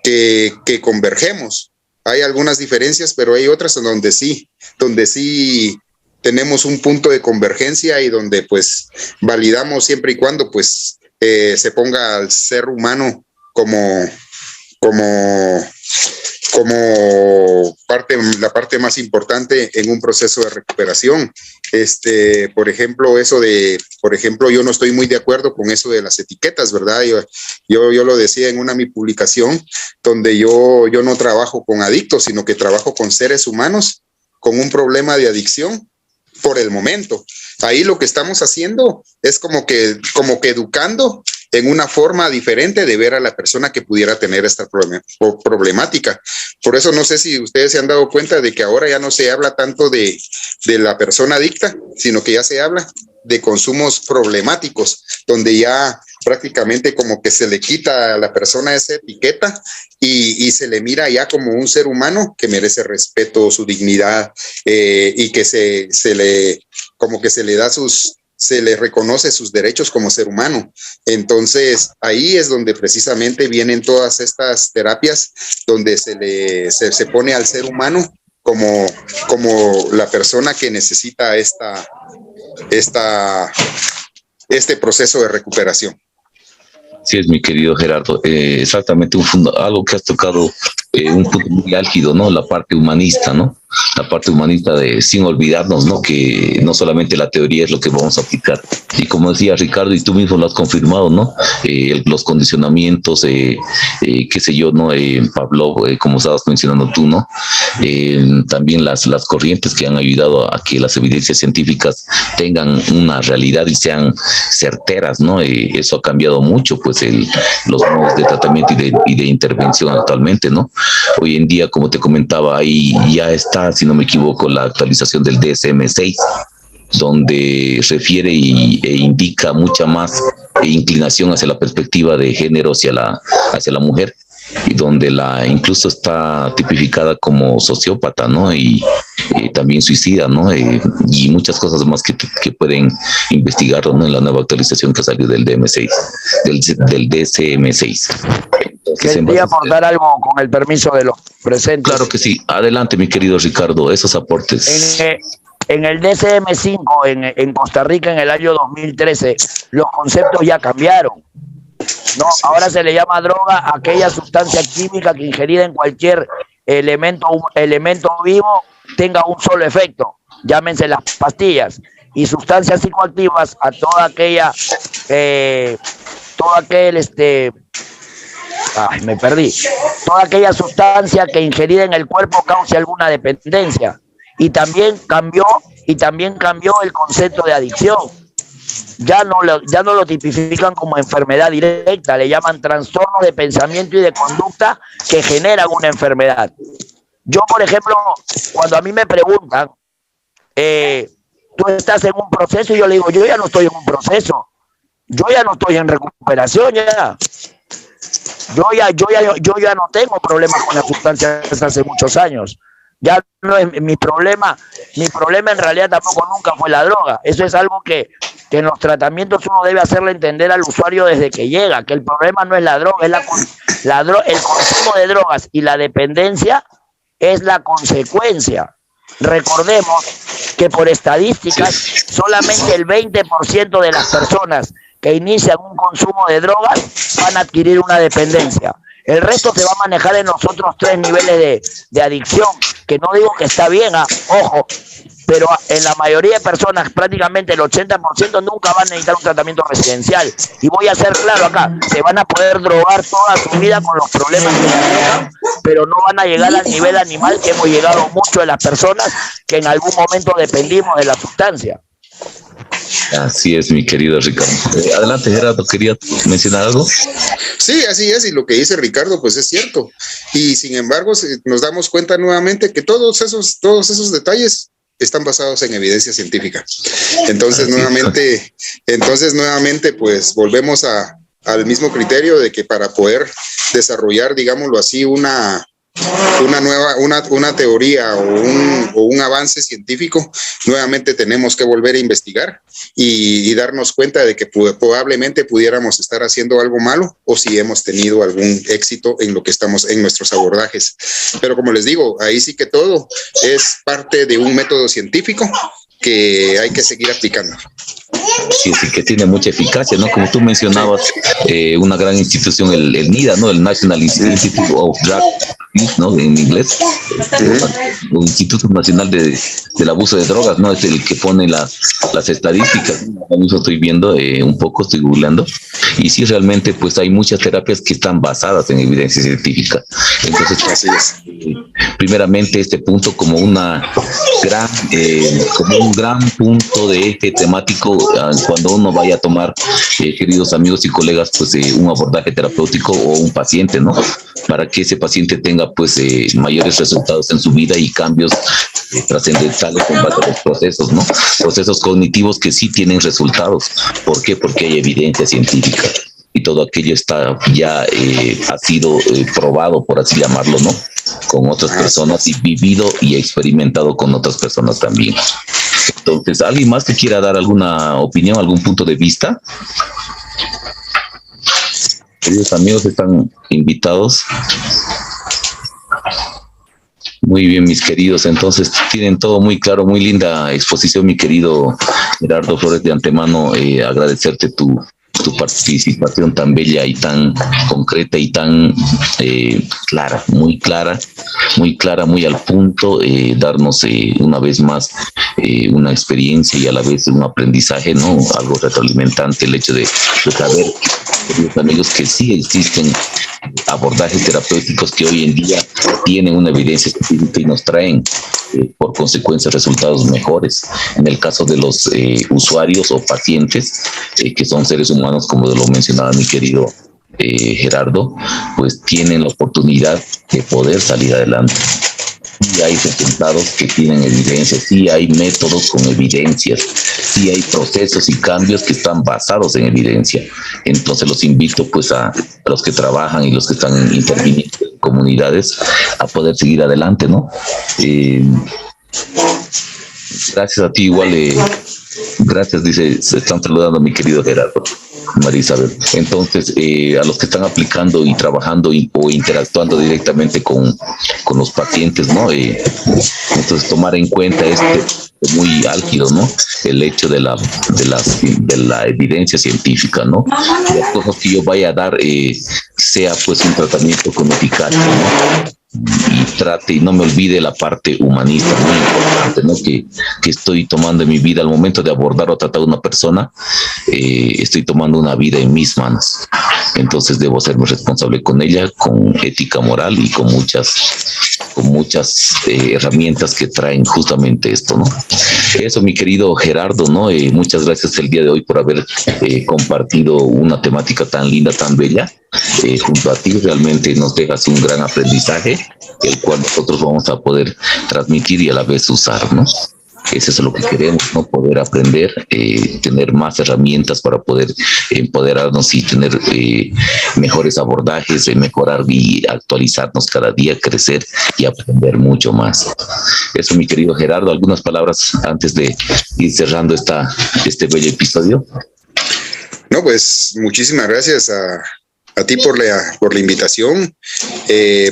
que convergemos. Hay algunas diferencias, pero hay otras donde sí tenemos un punto de convergencia y donde pues validamos siempre y cuando pues se ponga al ser humano como la parte más importante en un proceso de recuperación. Por ejemplo, yo no estoy muy de acuerdo con eso de las etiquetas, ¿verdad? Yo lo decía en mi publicación, donde yo no trabajo con adictos, sino que trabajo con seres humanos con un problema de adicción por el momento. Ahí lo que estamos haciendo es como que educando en una forma diferente de ver a la persona que pudiera tener esta problemática. Por eso no sé si ustedes se han dado cuenta de que ahora ya no se habla tanto de la persona adicta, sino que ya se habla de consumos problemáticos, donde ya prácticamente como que se le quita a la persona esa etiqueta y se le mira ya como un ser humano que merece respeto, su dignidad, y que se le reconoce sus derechos como ser humano. Entonces, ahí es donde precisamente vienen todas estas terapias, donde se pone al ser humano como la persona que necesita este proceso de recuperación. Sí, es mi querido Gerardo, exactamente algo que has tocado, un punto muy álgido, ¿no? La parte humanista, ¿no? La parte humanista sin olvidarnos, ¿no? Que no solamente la teoría es lo que vamos a aplicar. Y como decía Ricardo, y tú mismo lo has confirmado, ¿no? Los condicionamientos, qué sé yo, ¿no? Pablo, como estabas mencionando tú, ¿no? También las corrientes que han ayudado a que las evidencias científicas tengan una realidad y sean certeras, ¿no? Eso ha cambiado mucho, pues, los modos de tratamiento y de intervención actualmente, ¿no? Hoy en día, como te comentaba, ahí ya está, si no me equivoco, la actualización del DSM-6, donde refiere e indica mucha más inclinación hacia la perspectiva de género hacia la mujer, y donde incluso está tipificada como sociópata, ¿no? Y también suicida, ¿no? Y muchas cosas más que pueden investigar, ¿no? En la nueva actualización que salió del DSM-6. Quería aportar algo con el permiso de los presentes. Claro que sí. Adelante, mi querido Ricardo, esos aportes. En el DSM-5 en Costa Rica en el año 2013, los conceptos ya cambiaron. No, ahora se le llama droga a aquella sustancia química que ingerida en cualquier elemento vivo tenga un solo efecto, llámense las pastillas, y sustancias psicoactivas a toda aquella sustancia que ingerida en el cuerpo cause alguna dependencia. Y también cambió el concepto de adicción. Ya no lo tipifican como enfermedad directa, le llaman trastorno de pensamiento y de conducta que generan una enfermedad. Yo, por ejemplo, cuando a mí me preguntan tú estás en un proceso, y yo le digo, yo ya no estoy en un proceso, yo ya no estoy en recuperación, yo ya no tengo problemas con la sustancia desde hace muchos años. Ya no es mi problema en realidad tampoco nunca fue la droga. Eso es algo que en los tratamientos uno debe hacerle entender al usuario desde que llega, que el problema no es la droga, es el consumo de drogas y la dependencia es la consecuencia. Recordemos que por estadísticas solamente el 20% de las personas que inician un consumo de drogas van a adquirir una dependencia. El resto se va a manejar en los otros 3 niveles de adicción, que no digo que está bien, ojo, pero en la mayoría de personas, prácticamente el 80% nunca van a necesitar un tratamiento residencial. Y voy a ser claro acá, se van a poder drogar toda su vida con los problemas que tengan, pero no van a llegar al nivel animal que hemos llegado mucho de las personas que en algún momento dependimos de la sustancia. Así es, mi querido Ricardo. Adelante, Gerardo, ¿querías mencionar algo? Sí, así es, y lo que dice Ricardo, pues es cierto. Y sin embargo, nos damos cuenta nuevamente que todos esos detalles están basados en evidencia científica. Entonces, nuevamente, pues volvemos al mismo criterio de que para poder desarrollar, digámoslo así, una teoría o un avance científico, nuevamente tenemos que volver a investigar y darnos cuenta de que probablemente pudiéramos estar haciendo algo malo o si hemos tenido algún éxito en lo que estamos en nuestros abordajes. Pero como les digo, ahí sí que todo es parte de un método científico que hay que seguir aplicando. Sí, que tiene mucha eficacia, ¿no? Como tú mencionabas, una gran institución, el NIDA, ¿no? El National Institute of Drug Abuse, ¿no? En inglés. El Instituto Nacional del Abuso de Drogas, ¿no? Es el que pone las estadísticas. Yo estoy viendo un poco, estoy googleando. Y sí, realmente, pues hay muchas terapias que están basadas en evidencia científica. Entonces, así es. Primeramente, este punto como un gran punto de eje temático cuando uno vaya a tomar, queridos amigos y colegas, pues un abordaje terapéutico o un paciente, ¿no? Para que ese paciente tenga pues mayores resultados en su vida y cambios trascendentales en base a los procesos, ¿no? Procesos cognitivos que sí tienen resultados. ¿Por qué? Porque hay evidencia científica y todo aquello está ya ha sido probado, por así llamarlo, ¿no? Con otras personas y vivido y experimentado con otras personas también. Entonces, ¿alguien más que quiera dar alguna opinión, algún punto de vista? Queridos amigos, están invitados. Muy bien, mis queridos. Entonces, tienen todo muy claro, muy linda exposición, mi querido Gerardo Flores. De antemano, agradecerte tu participación tan bella y tan concreta y tan clara, muy al punto, darnos una vez más una experiencia y a la vez un aprendizaje, ¿no? Algo retroalimentante, el hecho de saber, queridos amigos, que sí existen abordajes terapéuticos que hoy en día tienen una evidencia científica y nos traen por consecuencia resultados mejores. En el caso de los usuarios o pacientes que son seres humanos, como lo mencionaba mi querido Gerardo, pues tienen la oportunidad de poder salir adelante. Sí hay resultados que tienen evidencia, sí hay métodos con evidencias, sí hay procesos y cambios que están basados en evidencia. Entonces los invito pues a los que trabajan y los que están interviniendo en comunidades a poder seguir adelante, ¿no? Gracias a ti igual, gracias, dice, se están saludando a mi querido Gerardo, María Isabel. Entonces, a los que están aplicando y trabajando o interactuando directamente con los pacientes, ¿no? Entonces, tomar en cuenta es muy álgido, ¿no? El hecho de la evidencia científica, ¿no? Las cosas que yo vaya a dar sea pues un tratamiento con eficacia, ¿no? Y trate y no me olvide la parte humanista, muy importante, ¿no? Que estoy tomando en mi vida al momento de abordar o tratar a una persona, estoy tomando una vida en mis manos. Entonces debo serme responsable con ella, con ética moral y con muchas herramientas que traen justamente esto, ¿no? Eso, mi querido Gerardo, ¿no? Muchas gracias el día de hoy por haber compartido una temática tan linda, tan bella. Junto a ti realmente nos dejas un gran aprendizaje, el cual nosotros vamos a poder transmitir y a la vez usar, ¿no? Eso es lo que queremos, ¿no? Poder aprender, tener más herramientas para poder empoderarnos y tener mejores abordajes, mejorar y actualizarnos cada día, crecer y aprender mucho más. Eso, mi querido Gerardo, algunas palabras antes de ir cerrando este bello episodio. No, pues muchísimas gracias a ti por la invitación.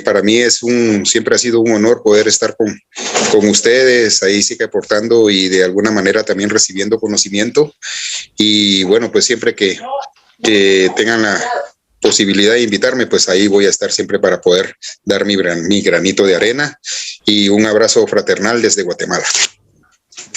Para mí siempre ha sido un honor poder estar con ustedes, ahí sí que aportando y de alguna manera también recibiendo conocimiento. Y bueno, pues siempre que tengan la posibilidad de invitarme, pues ahí voy a estar siempre para poder dar mi granito de arena. Y un abrazo fraternal desde Guatemala.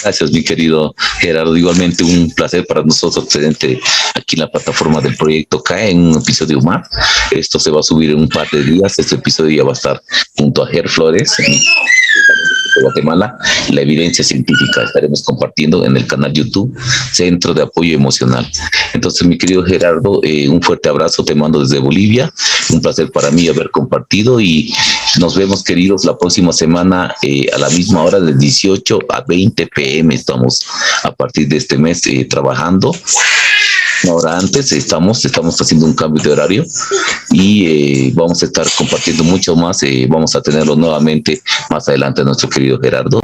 Gracias, mi querido Gerardo. Igualmente un placer para nosotros presente aquí en la plataforma del Proyecto CAE en un episodio más. Esto se va a subir en un par de días. Este episodio ya va a estar junto a Ger Flores de Guatemala. La evidencia científica estaremos compartiendo en el canal YouTube Centro de Apoyo Emocional. Entonces, mi querido Gerardo, un fuerte abrazo, te mando desde Bolivia. Un placer para mí haber compartido y nos vemos, queridos, la próxima semana a la misma hora, de 18 a 20 p.m. Estamos a partir de este mes trabajando. Una hora antes estamos haciendo un cambio de horario y vamos a estar compartiendo mucho más. Vamos a tenerlo nuevamente más adelante, nuestro querido Gerardo.